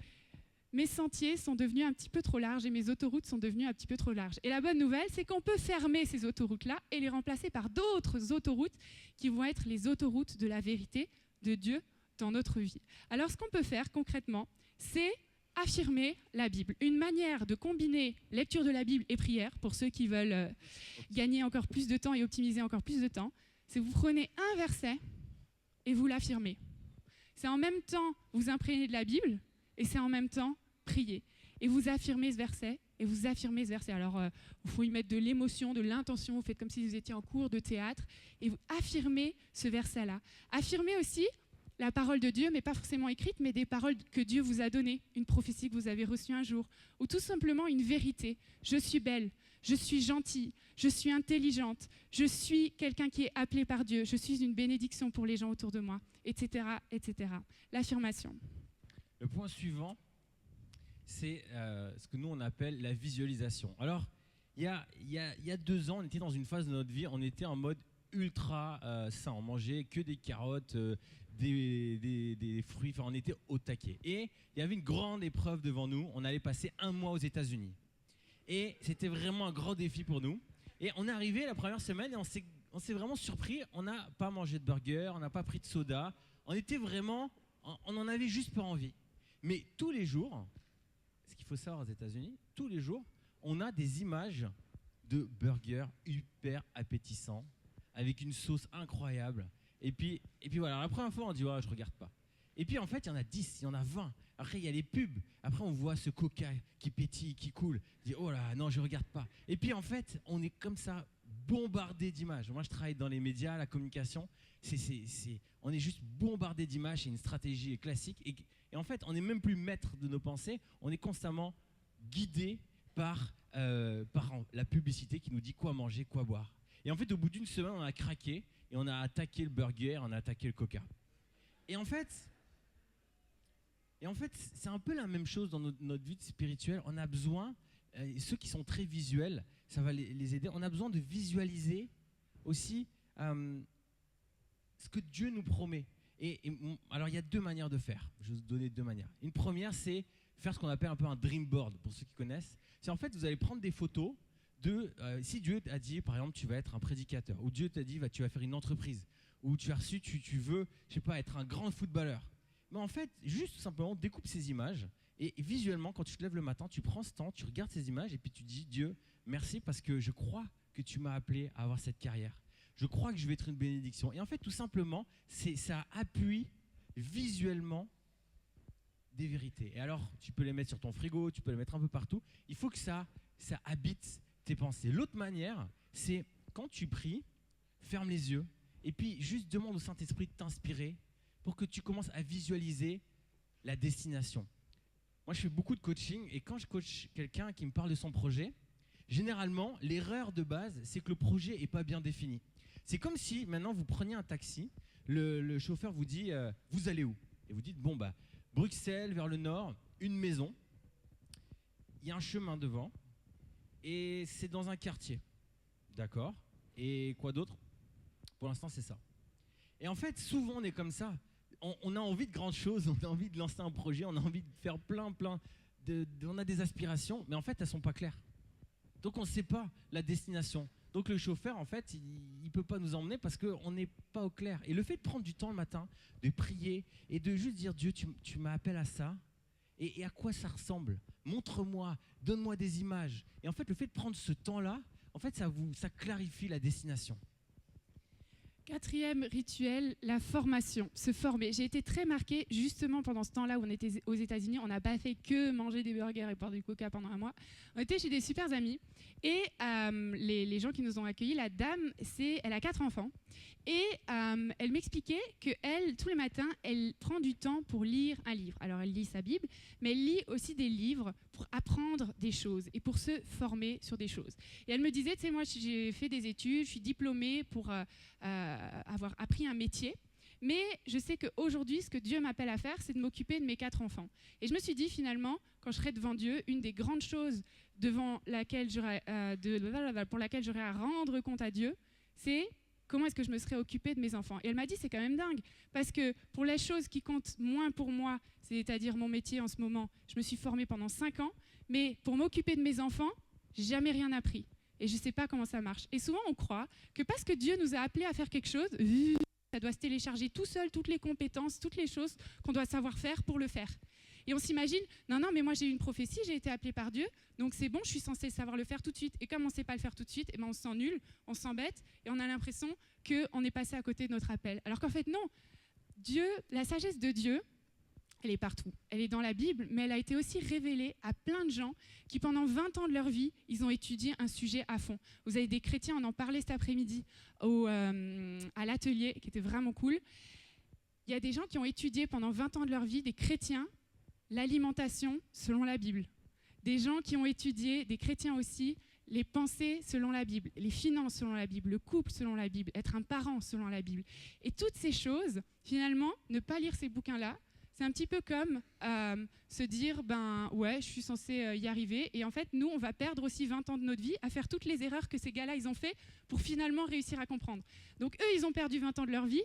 mes sentiers sont devenus un petit peu trop larges et mes autoroutes sont devenues un petit peu trop larges. Et la bonne nouvelle, c'est qu'on peut fermer ces autoroutes-là et les remplacer par d'autres autoroutes qui vont être les autoroutes de la vérité de Dieu dans notre vie. Alors ce qu'on peut faire concrètement, c'est affirmer la Bible. Une manière de combiner lecture de la Bible et prière, pour ceux qui veulent gagner encore plus de temps et optimiser encore plus de temps, c'est vous prenez un verset et vous l'affirmez. C'est en même temps vous imprégnez de la Bible et c'est en même temps prier. Et vous affirmez ce verset et vous affirmez ce verset. Alors, il faut y mettre de l'émotion, de l'intention, vous faites comme si vous étiez en cours de théâtre et vous affirmez ce verset-là. Affirmez aussi la parole de Dieu, mais pas forcément écrite, mais des paroles que Dieu vous a données, une prophétie que vous avez reçue un jour, ou tout simplement une vérité. Je suis belle, je suis gentille, je suis intelligente, je suis quelqu'un qui est appelé par Dieu, je suis une bénédiction pour les gens autour de moi, etc., etc. L'affirmation. Le point suivant, c'est ce que nous on appelle la visualisation. Alors, il y a 2 ans, on était dans une phase de notre vie, on était en mode ultra sain, on mangeait que des carottes, des fruits, enfin on était au taquet. Et il y avait une grande épreuve devant nous, on allait passer 1 mois aux États-Unis. Et c'était vraiment un grand défi pour nous. Et on est arrivé la première semaine et on s'est vraiment surpris, on n'a pas mangé de burger, on n'a pas pris de soda, on en avait juste pas envie. Mais tous les jours, ce qu'il faut savoir aux États-Unis, tous les jours, on a des images de burgers hyper appétissants, avec une sauce incroyable. Et puis voilà, la première fois, on dit « ouais, je regarde pas ». Et puis en fait, il y en a 10, il y en a 20. Après, il y a les pubs. Après, on voit ce coca qui pétille, qui coule. On dit « oh là, non, je regarde pas ». Et puis en fait, on est comme ça, bombardé d'images. Moi, je travaille dans les médias, la communication. On est juste bombardé d'images, c'est une stratégie classique. Et en fait, on n'est même plus maître de nos pensées. On est constamment guidé par la publicité qui nous dit quoi manger, quoi boire. Et en fait, au bout d'une semaine, on a craqué et on a attaqué le burger, on a attaqué le coca. Et en fait, c'est un peu la même chose dans notre vie spirituelle. On a besoin, ceux qui sont très visuels, ça va les aider. On a besoin de visualiser aussi ce que Dieu nous promet. Alors, il y a 2 manières de faire. Je vais vous donner 2 manières. Une première, c'est faire ce qu'on appelle un peu un dream board, pour ceux qui connaissent. C'est en fait, vous allez prendre des photos de, si Dieu t'a dit, par exemple, tu vas être un prédicateur, ou Dieu t'a dit, tu vas faire une entreprise, ou tu as reçu, tu veux, je sais pas, être un grand footballeur. Mais en fait, juste simplement, découpe ces images, et visuellement, quand tu te lèves le matin, tu prends ce temps, tu regardes ces images, et puis tu dis, Dieu, merci parce que je crois que tu m'as appelé à avoir cette carrière. Je crois que je vais être une bénédiction. Et en fait, tout simplement, ça appuie visuellement des vérités. Et alors, tu peux les mettre sur ton frigo, tu peux les mettre un peu partout. Il faut que ça habite tes pensées. L'autre manière, c'est quand tu pries, ferme les yeux et puis juste demande au Saint-Esprit de t'inspirer pour que tu commences à visualiser la destination. Moi, je fais beaucoup de coaching et quand je coach quelqu'un qui me parle de son projet, généralement, l'erreur de base, c'est que le projet n'est pas bien défini. C'est comme si maintenant vous preniez un taxi, le chauffeur vous dit vous allez où? Et vous dites bon Bruxelles vers le nord, une maison, il y a un chemin devant et c'est dans un quartier. D'accord? Et quoi d'autre? Pour l'instant, c'est ça. Et en fait, souvent on est comme ça. On a envie de grandes choses, on a envie de lancer un projet, on a envie de faire plein on a des aspirations, mais en fait elles sont pas claires. Donc on ne sait pas la destination. Donc le chauffeur, en fait, il ne peut pas nous emmener parce qu'on n'est pas au clair. Et le fait de prendre du temps le matin, de prier et de juste dire Dieu, tu m'appelles à ça, et à quoi ça ressemble? Montre-moi, donne-moi des images. Et en fait, le fait de prendre ce temps-là, en fait, ça clarifie la destination. 4e rituel, la formation, se former. J'ai été très marquée justement pendant ce temps-là où on était aux États-Unis. On n'a pas fait que manger des burgers et boire du coca pendant 1 mois. On était chez des super amis et les gens qui nous ont accueillis, la dame, elle a 4 enfants et elle m'expliquait qu'elle, tous les matins, elle prend du temps pour lire un livre. Alors elle lit sa Bible, mais elle lit aussi des livres pour apprendre des choses et pour se former sur des choses. Et elle me disait, tu sais, moi j'ai fait des études, je suis diplômée pour avoir appris un métier, mais je sais qu'aujourd'hui, ce que Dieu m'appelle à faire, c'est de m'occuper de mes 4 enfants. Et je me suis dit, finalement, quand je serai devant Dieu, une des grandes choses pour laquelle j'aurai à rendre compte à Dieu, c'est comment est-ce que je me serais occupée de mes enfants. Et elle m'a dit, c'est quand même dingue, parce que pour les choses qui comptent moins pour moi, c'est-à-dire mon métier en ce moment, je me suis formée pendant 5 ans, mais pour m'occuper de mes enfants, j'ai jamais rien appris. Et je ne sais pas comment ça marche. Et souvent, on croit que parce que Dieu nous a appelés à faire quelque chose, ça doit se télécharger tout seul, toutes les compétences, toutes les choses qu'on doit savoir faire pour le faire. Et on s'imagine, non, mais moi j'ai eu une prophétie, j'ai été appelée par Dieu, donc c'est bon, je suis censée savoir le faire tout de suite. Et comme on ne sait pas le faire tout de suite, on se sent nul, on s'embête, et on a l'impression qu'on est passé à côté de notre appel. Alors qu'en fait, non, Dieu, la sagesse de Dieu, elle est partout. Elle est dans la Bible, mais elle a été aussi révélée à plein de gens qui, pendant 20 ans de leur vie, ils ont étudié un sujet à fond. Vous avez des chrétiens, on en parlait cet après-midi à l'atelier, qui était vraiment cool. Il y a des gens qui ont étudié pendant 20 ans de leur vie, des chrétiens, l'alimentation selon la Bible. Des gens qui ont étudié, des chrétiens aussi, les pensées selon la Bible, les finances selon la Bible, le couple selon la Bible, être un parent selon la Bible. Et toutes ces choses, finalement, ne pas lire ces bouquins-là, c'est un petit peu comme se dire, ouais, je suis censé y arriver. Et en fait, nous, on va perdre aussi 20 ans de notre vie à faire toutes les erreurs que ces gars-là, ils ont fait pour finalement réussir à comprendre. Donc eux, ils ont perdu 20 ans de leur vie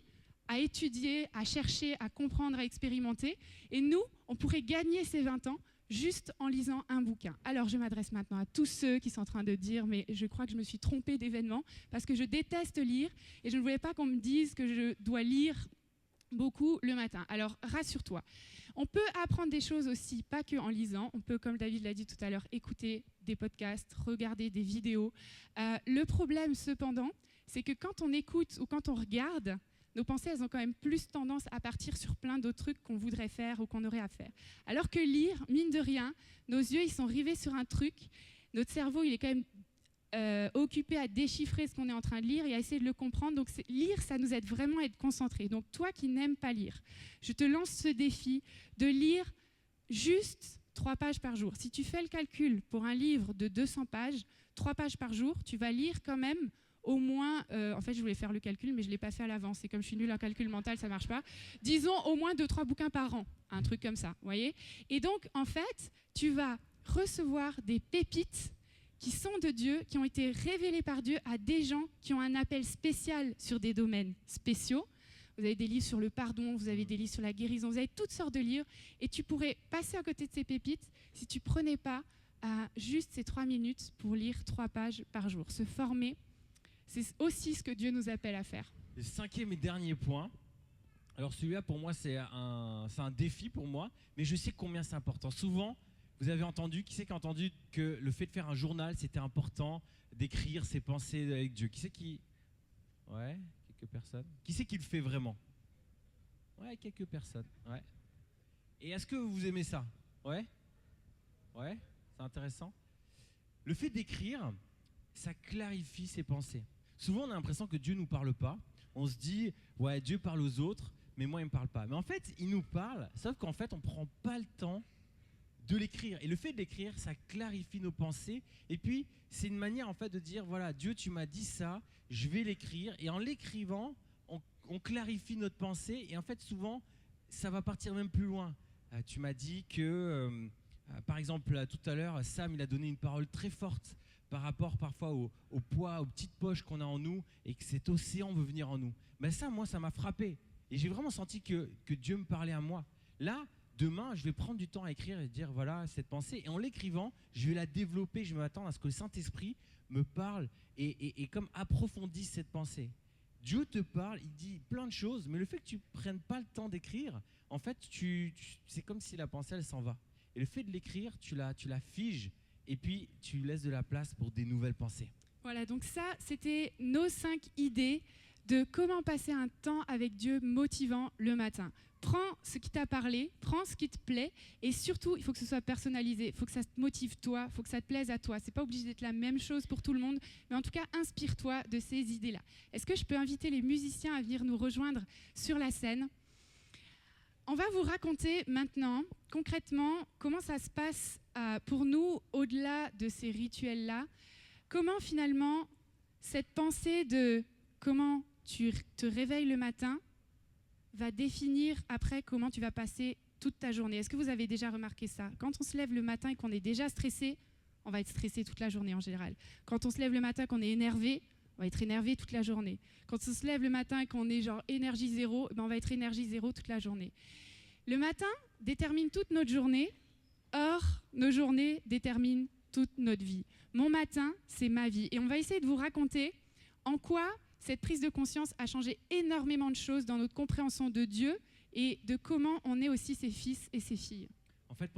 à étudier, à chercher, à comprendre, à expérimenter. Et nous, on pourrait gagner ces 20 ans juste en lisant un bouquin. Alors, je m'adresse maintenant à tous ceux qui sont en train de dire « mais je crois que je me suis trompée d'événement » parce que je déteste lire et je ne voulais pas qu'on me dise que je dois lire beaucoup le matin. Alors, rassure-toi. On peut apprendre des choses aussi, pas que en lisant. On peut, comme David l'a dit tout à l'heure, écouter des podcasts, regarder des vidéos. Le problème, cependant, c'est que quand on écoute ou quand on regarde, nos pensées, elles ont quand même plus tendance à partir sur plein d'autres trucs qu'on voudrait faire ou qu'on aurait à faire. Alors que lire, mine de rien, nos yeux, ils sont rivés sur un truc. Notre cerveau, il est quand même occupé à déchiffrer ce qu'on est en train de lire et à essayer de le comprendre. Donc lire, ça nous aide vraiment à être concentrés. Donc toi qui n'aimes pas lire, je te lance ce défi de lire juste 3 pages par jour. Si tu fais le calcul pour un livre de 200 pages, 3 pages par jour, tu vas lire quand même au moins, en fait je voulais faire le calcul mais je ne l'ai pas fait à l'avance et comme je suis nulle en calcul mental ça ne marche pas, disons au moins 2-3 bouquins par an, un truc comme ça, vous voyez. Et donc en fait tu vas recevoir des pépites qui sont de Dieu, qui ont été révélées par Dieu à des gens qui ont un appel spécial sur des domaines spéciaux. Vous avez des livres sur le pardon, vous avez des livres sur la guérison, vous avez toutes sortes de livres et tu pourrais passer à côté de ces pépites si tu ne prenais pas juste ces 3 minutes pour lire 3 pages par jour, se former. C'est aussi ce que Dieu nous appelle à faire. Le 5e et dernier point. Alors celui-là, pour moi, c'est un défi pour moi, mais je sais combien c'est important. Souvent, vous avez entendu, qui c'est qui a entendu que le fait de faire un journal, c'était important, d'écrire ses pensées avec Dieu. Qui c'est qui... Ouais, quelques personnes. Qui c'est qui le fait vraiment? Ouais, quelques personnes. Ouais. Et est-ce que vous aimez ça? Ouais. Ouais, c'est intéressant. Le fait d'écrire, ça clarifie ses pensées. Souvent, on a l'impression que Dieu ne nous parle pas. On se dit, ouais, Dieu parle aux autres, mais moi, il ne me parle pas. Mais en fait, il nous parle, sauf qu'en fait, on ne prend pas le temps de l'écrire. Et le fait d'écrire, ça clarifie nos pensées. Et puis, c'est une manière, en fait, de dire, voilà, Dieu, tu m'as dit ça, je vais l'écrire. Et en l'écrivant, on clarifie notre pensée. Et en fait, souvent, ça va partir même plus loin. Tu m'as dit que, par exemple, tout à l'heure, Sam, il a donné une parole très forte par rapport parfois au poids, aux petites poches qu'on a en nous et que cet océan veut venir en nous. Mais ça, moi, ça m'a frappé. Et j'ai vraiment senti que Dieu me parlait à moi. Là, demain, je vais prendre du temps à écrire et dire, voilà, cette pensée. Et en l'écrivant, je vais la développer. Je vais m'attendre à ce que le Saint-Esprit me parle et comme approfondisse cette pensée. Dieu te parle, il dit plein de choses, mais le fait que tu ne prennes pas le temps d'écrire, en fait, c'est comme si la pensée, elle s'en va. Et le fait de l'écrire, tu la figes. Et puis, tu laisses de la place pour des nouvelles pensées. Voilà, donc ça, c'était nos 5 idées de comment passer un temps avec Dieu motivant le matin. Prends ce qui t'a parlé, prends ce qui te plaît, et surtout, il faut que ce soit personnalisé, il faut que ça te motive toi, il faut que ça te plaise à toi. Ce n'est pas obligé d'être la même chose pour tout le monde, mais en tout cas, inspire-toi de ces idées-là. Est-ce que je peux inviter les musiciens à venir nous rejoindre sur la scène ? on va vous raconter maintenant, concrètement, comment ça se passe pour nous, au-delà de ces rituels-là. Comment finalement, cette pensée de comment tu te réveilles le matin va définir après comment tu vas passer toute ta journée. Est-ce que vous avez déjà remarqué ça? Quand on se lève le matin et qu'on est déjà stressé, on va être stressé toute la journée en général. Quand on se lève le matin et qu'on est énervé, on va être énervé toute la journée. Quand on se lève le matin et qu'on est genre énergie zéro, on va être énergie zéro toute la journée. Le matin détermine toute notre journée, or nos journées déterminent toute notre vie. Mon matin, c'est ma vie. Et on va essayer de vous raconter en quoi cette prise de conscience a changé énormément de choses dans notre compréhension de Dieu et de comment on est aussi ses fils et ses filles. En fait,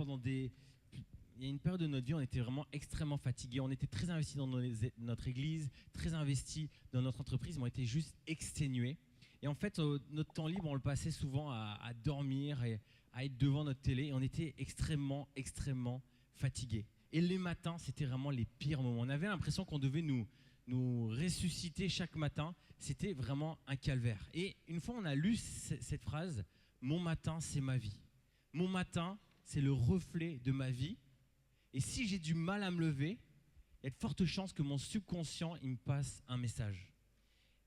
il y a une période de notre vie, on était vraiment extrêmement fatigués. On était très investis dans notre église, très investis dans notre entreprise, mais on était juste exténués. Et en fait, notre temps libre, on le passait souvent à dormir et à être devant notre télé. Et on était extrêmement, extrêmement fatigués. Et les matins, c'était vraiment les pires moments. On avait l'impression qu'on devait nous ressusciter chaque matin. C'était vraiment un calvaire. Et une fois, on a lu cette phrase, « Mon matin, c'est ma vie. Mon matin, c'est le reflet de ma vie. Et si j'ai du mal à me lever, il y a de fortes chances que mon subconscient il me passe un message. »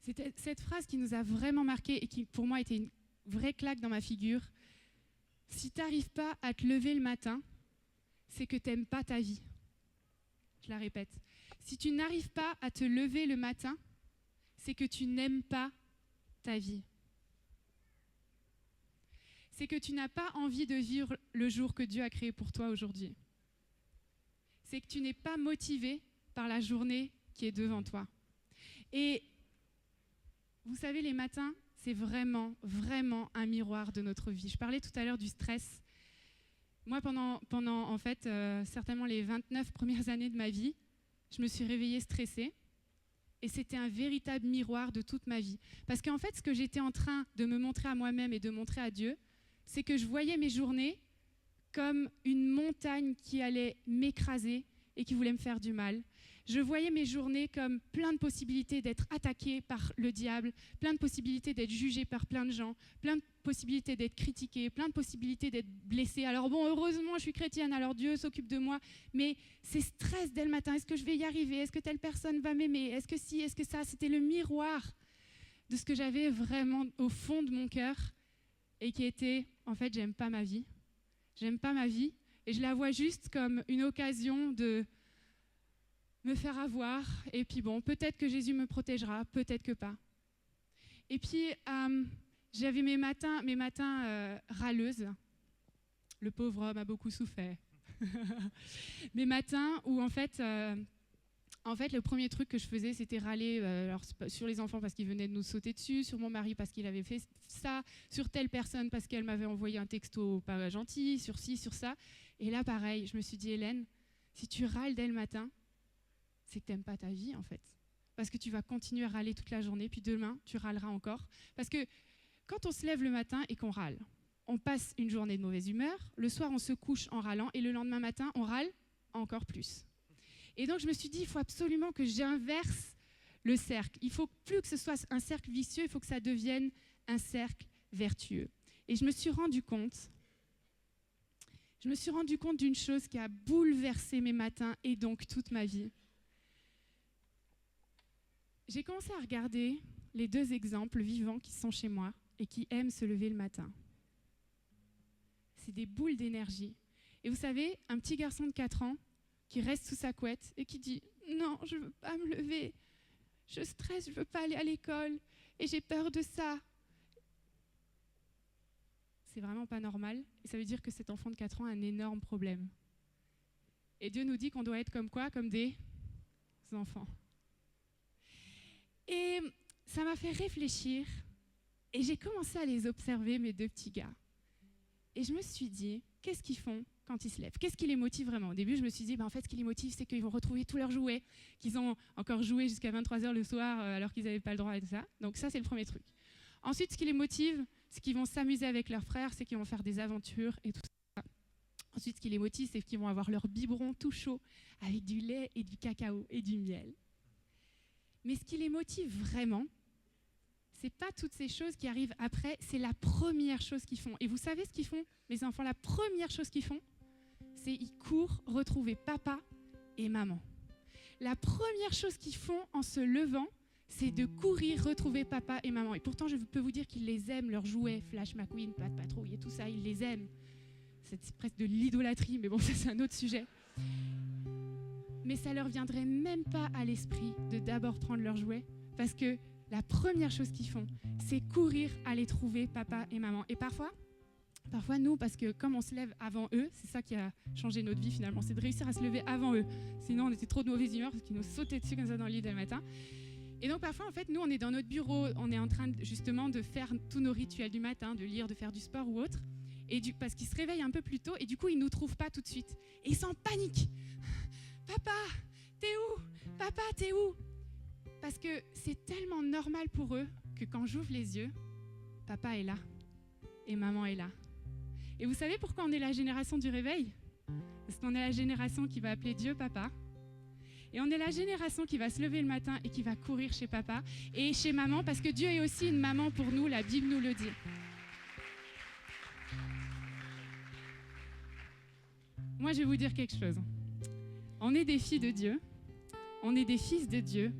C'était cette phrase qui nous a vraiment marqué et qui, pour moi, était une vraie claque dans ma figure. Si tu n'arrives pas à te lever le matin, c'est que tu n'aimes pas ta vie. Je la répète. Si tu n'arrives pas à te lever le matin, c'est que tu n'aimes pas ta vie. C'est que tu n'as pas envie de vivre le jour que Dieu a créé pour toi aujourd'hui. C'est que tu n'es pas motivé par la journée qui est devant toi. Et vous savez, les matins, c'est vraiment, vraiment un miroir de notre vie. Je parlais tout à l'heure du stress. Moi, pendant en fait, certainement les 29 premières années de ma vie, je me suis réveillée stressée. Et c'était un véritable miroir de toute ma vie. Parce qu'en fait, ce que j'étais en train de me montrer à moi-même et de montrer à Dieu, c'est que je voyais mes journées comme une montagne qui allait m'écraser et qui voulait me faire du mal. Je voyais mes journées comme plein de possibilités d'être attaquée par le diable, plein de possibilités d'être jugée par plein de gens, plein de possibilités d'être critiquée, plein de possibilités d'être blessée. Alors bon, heureusement, je suis chrétienne, alors Dieu s'occupe de moi, mais ces stress dès le matin, est-ce que je vais y arriver? Est-ce que telle personne va m'aimer? Est-ce que si? Est-ce que ça? C'était le miroir de ce que j'avais vraiment au fond de mon cœur et qui était, en fait, j'aime pas ma vie. J'aime pas ma vie et je la vois juste comme une occasion de me faire avoir, et puis bon, peut-être que Jésus me protégera, peut-être que pas. Et puis, j'avais mes matins râleuses. Le pauvre homme a beaucoup souffert. Mes matins où, en fait, le premier truc que je faisais, c'était râler sur les enfants parce qu'ils venaient de nous sauter dessus, sur mon mari parce qu'il avait fait ça, sur telle personne parce qu'elle m'avait envoyé un texto pas gentil, sur ci, sur ça. Et là, pareil, je me suis dit, Hélène, si tu râles dès le matin, c'est que tu n'aimes pas ta vie, en fait. Parce que tu vas continuer à râler toute la journée, puis demain, tu râleras encore. Parce que quand on se lève le matin et qu'on râle, on passe une journée de mauvaise humeur, le soir, on se couche en râlant, et le lendemain matin, on râle encore plus. Et donc, je me suis dit, il faut absolument que j'inverse le cercle. Il ne faut plus que ce soit un cercle vicieux, il faut que ça devienne un cercle vertueux. Et je me suis rendu compte d'une chose qui a bouleversé mes matins et donc toute ma vie. J'ai commencé à regarder les deux exemples vivants qui sont chez moi et qui aiment se lever le matin. C'est des boules d'énergie. Et vous savez, un petit garçon de 4 ans qui reste sous sa couette et qui dit « Non, je ne veux pas me lever, je stresse, je ne veux pas aller à l'école et j'ai peur de ça. » C'est vraiment pas normal et ça veut dire que cet enfant de 4 ans a un énorme problème. Et Dieu nous dit qu'on doit être comme quoi? Comme des enfants. Et ça m'a fait réfléchir et j'ai commencé à les observer, mes deux petits gars. Et je me suis dit, qu'est-ce qu'ils font quand ils se lèvent? Qu'est-ce qui les motive vraiment? Au début, je me suis dit, en fait, ce qui les motive, c'est qu'ils vont retrouver tous leurs jouets, qu'ils ont encore joué jusqu'à 23h le soir alors qu'ils n'avaient pas le droit et tout ça. Donc ça, c'est le premier truc. Ensuite, ce qui les motive, c'est qu'ils vont s'amuser avec leurs frères, c'est qu'ils vont faire des aventures et tout ça. Ensuite, ce qui les motive, c'est qu'ils vont avoir leur biberon tout chaud avec du lait et du cacao et du miel. Mais ce qui les motive vraiment, c'est pas toutes ces choses qui arrivent après, c'est la première chose qu'ils font. Et vous savez ce qu'ils font, les enfants? La première chose qu'ils font, c'est ils courent retrouver papa et maman. La première chose qu'ils font en se levant, c'est de courir retrouver papa et maman. Et pourtant, je peux vous dire qu'ils les aiment, leurs jouets, Flash McQueen, Pat Patrouille et tout ça, ils les aiment. C'est presque de l'idolâtrie, mais bon, ça c'est un autre sujet. Mais ça leur viendrait même pas à l'esprit de d'abord prendre leurs jouets, parce que la première chose qu'ils font, c'est courir aller trouver papa et maman. Et parfois nous, parce que comme on se lève avant eux, c'est ça qui a changé notre vie finalement, c'est de réussir à se lever avant eux. Sinon, on était trop de mauvaise humeur parce qu'ils nous sautaient dessus comme ça dans le lit dès le matin. Et donc parfois, en fait, nous, on est dans notre bureau, on est en train justement de faire tous nos rituels du matin, de lire, de faire du sport ou autre, parce qu'ils se réveillent un peu plus tôt et du coup, ils ne nous trouvent pas tout de suite. Et ils sont en panique. Papa, t'es où? Papa, t'es où? Parce que c'est tellement normal pour eux que quand j'ouvre les yeux, papa est là et maman est là. Et vous savez pourquoi on est la génération du réveil? Parce qu'on est la génération qui va appeler Dieu papa. Et on est la génération qui va se lever le matin et qui va courir chez papa et chez maman, parce que Dieu est aussi une maman pour nous, la Bible nous le dit. Moi, je vais vous dire quelque chose. On est des filles de Dieu, on est des fils de Dieu,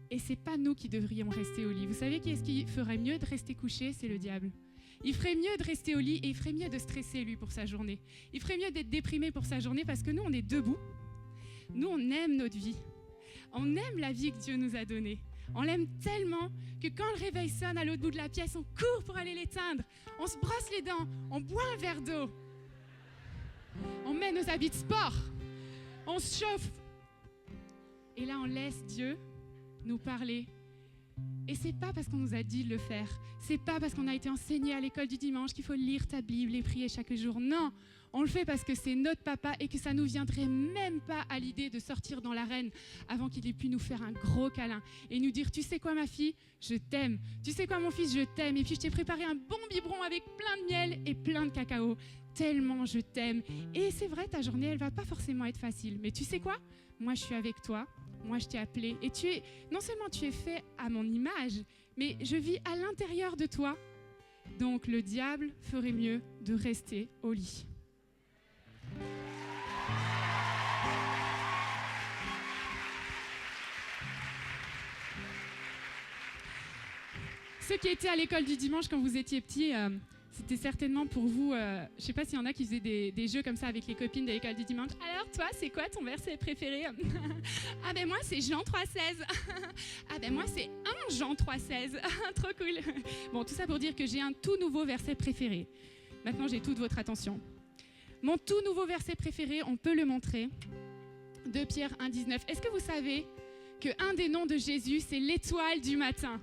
et c'est pas nous qui devrions rester au lit. Vous savez qui est-ce qui ferait mieux de rester couché? C'est le diable. Il ferait mieux de rester au lit et il ferait mieux de stresser, lui, pour sa journée. Il ferait mieux d'être déprimé pour sa journée, parce que nous, on est debout. Nous, on aime notre vie. On aime la vie que Dieu nous a donnée. On l'aime tellement que quand le réveil sonne à l'autre bout de la pièce, on court pour aller l'éteindre. On se brosse les dents, on boit un verre d'eau. On met nos habits de sport. On se chauffe. Et là, on laisse Dieu nous parler. Et c'est pas parce qu'on nous a dit de le faire. C'est pas parce qu'on a été enseigné à l'école du dimanche qu'il faut lire ta Bible et prier chaque jour. Non, on le fait parce que c'est notre papa et que ça nous viendrait même pas à l'idée de sortir dans l'arène avant qu'il ait pu nous faire un gros câlin et nous dire: tu sais quoi ma fille, je t'aime. Tu sais quoi mon fils, je t'aime. Et puis je t'ai préparé un bon biberon avec plein de miel et plein de cacao. Tellement je t'aime. Et c'est vrai, ta journée, elle va pas forcément être facile. Mais tu sais quoi? Moi, je suis avec toi. Moi, je t'ai appelé. Et non seulement tu es fait à mon image, mais je vis à l'intérieur de toi. Donc, le diable ferait mieux de rester au lit. Ceux qui étaient à l'école du dimanche quand vous étiez petits, c'était certainement pour vous, je ne sais pas s'il y en a qui faisaient des jeux comme ça avec les copines de l'école du dimanche. Alors toi, c'est quoi ton verset préféré? Ah ben moi, c'est Jean 3,16. Ah ben moi, c'est 1 Jean 3,16. Trop cool. Bon, tout ça pour dire que j'ai un tout nouveau verset préféré. Maintenant, j'ai toute votre attention. Mon tout nouveau verset préféré, on peut le montrer. 2 Pierre 1,19. Est-ce que vous savez qu'un des noms de Jésus, c'est l'étoile du matin?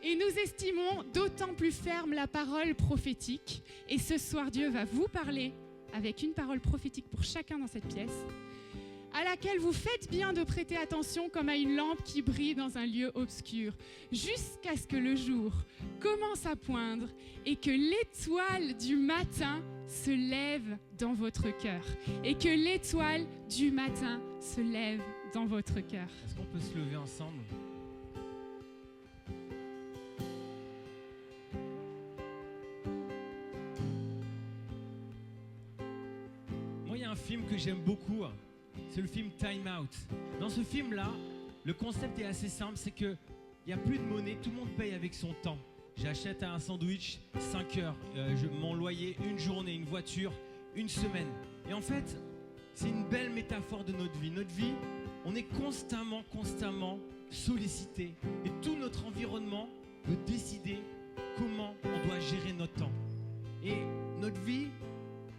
Et nous estimons d'autant plus ferme la parole prophétique. Et ce soir, Dieu va vous parler avec une parole prophétique pour chacun dans cette pièce, à laquelle vous faites bien de prêter attention comme à une lampe qui brille dans un lieu obscur, jusqu'à ce que le jour commence à poindre et que l'étoile du matin se lève dans votre cœur. Et que l'étoile du matin se lève dans votre cœur. Est-ce qu'on peut se lever ensemble ? Moi, il y a un film que j'aime beaucoup, c'est le film Time Out. Dans ce film-là, le concept est assez simple, c'est qu'il n'y a plus de monnaie, tout le monde paye avec son temps. J'achète un sandwich, 5 heures, mon loyer, une journée, une voiture, une semaine. Et en fait, c'est une belle métaphore de notre vie. Notre vie, on est constamment sollicité. Et tout notre environnement peut décider comment on doit gérer notre temps. Et notre vie,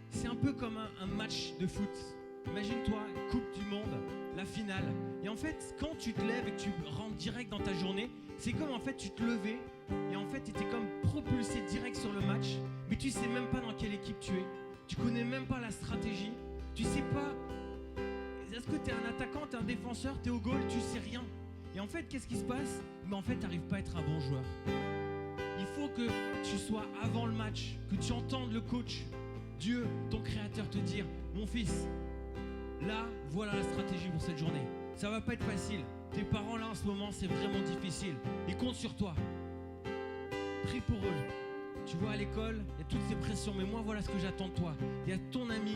c'est un peu comme un match de foot. Imagine-toi, Coupe du Monde, la finale. Et en fait, quand tu te lèves et que tu rentres direct dans ta journée, c'est comme en fait tu te levais et en fait tu étais comme propulsé direct sur le match, mais tu sais même pas dans quelle équipe tu es. Tu connais même pas la stratégie. Tu sais pas, est-ce que tu es un attaquant, tu es un défenseur, tu es au goal, tu sais rien. Et en fait, qu'est-ce qui se passe? Mais en fait, tu n'arrives pas à être un bon joueur. Il faut que tu sois avant le match, que tu entendes le coach, Dieu, ton créateur te dire: mon fils, là, voilà la stratégie pour cette journée. Ça va pas être facile. Tes parents là en ce moment, c'est vraiment difficile. Ils comptent sur toi. Prie pour eux. Tu vois, à l'école, il y a toutes ces pressions, mais moi, voilà ce que j'attends de toi. Il y a ton ami,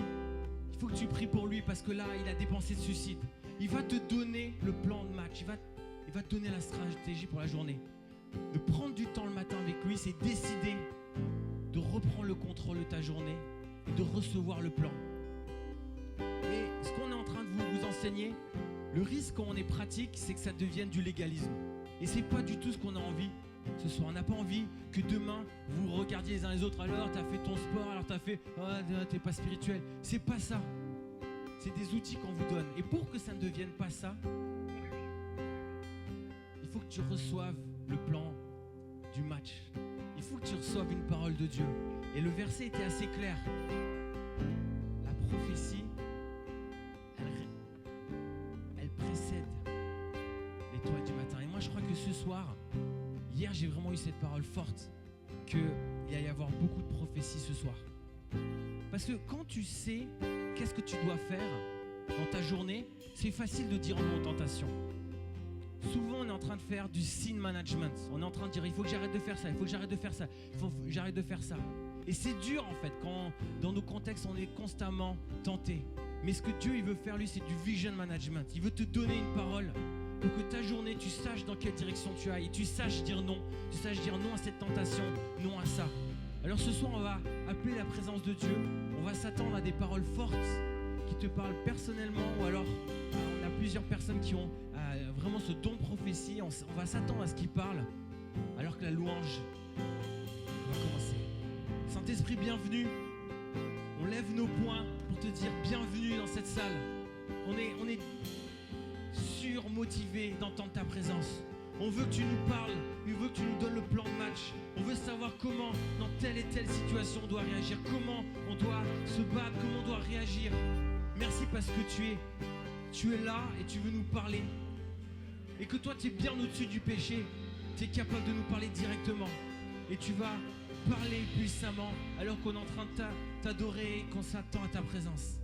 il faut que tu pries pour lui parce que là, il a des pensées de suicide. Il va te donner le plan de match, il va te donner la stratégie pour la journée. De prendre du temps le matin avec lui, c'est décider de reprendre le contrôle de ta journée et de recevoir le plan. Et ce qu'on est en train de vous enseigner, le risque quand on est pratique, c'est que ça devienne du légalisme. Et c'est pas du tout ce qu'on a envie ce soir. On n'a pas envie que demain, vous regardiez les uns les autres. Alors, t'as fait ton sport, alors t'as fait... Oh, t'es pas spirituel. C'est pas ça. C'est des outils qu'on vous donne. Et pour que ça ne devienne pas ça, il faut que tu reçoives le plan du match. Il faut que tu reçoives une parole de Dieu. Et le verset était assez clair. La prophétie, elle précède l'étoile du matin. Et moi, je crois que ce soir, hier, j'ai vraiment eu cette parole forte qu'il va y avoir beaucoup de prophéties ce soir. Parce que quand tu sais qu'est-ce que tu dois faire dans ta journée, c'est facile de dire non aux tentations. Souvent, on est en train de faire du sin management. On est en train de dire, il faut que j'arrête de faire ça, il faut que j'arrête de faire ça, il faut que j'arrête de faire ça. Et c'est dur en fait, quand dans nos contextes, on est constamment tenté. Mais ce que Dieu il veut faire, lui, c'est du vision management. Il veut te donner une parole pour que ta journée, tu saches dans quelle direction tu ailles. Et tu saches dire non. Tu saches dire non à cette tentation, non à ça. Alors ce soir, on va appeler la présence de Dieu. On va s'attendre à des paroles fortes qui te parlent personnellement, ou alors on a plusieurs personnes qui ont vraiment ce don de prophétie. On va s'attendre à ce qu'ils parlent alors que la louange va commencer. Saint-Esprit, bienvenue. On lève nos poings pour te dire bienvenue dans cette salle. On est surmotivé d'entendre ta présence. On veut que tu nous parles, on veut que tu nous donnes le plan de match. On veut savoir comment, dans telle et telle situation, on doit réagir, comment on doit se battre, comment on doit réagir. Merci parce que tu es là et tu veux nous parler. Et que toi, tu es bien au-dessus du péché. Tu es capable de nous parler directement. Et tu vas parler puissamment alors qu'on est en train de t'adorer et qu'on s'attend à ta présence.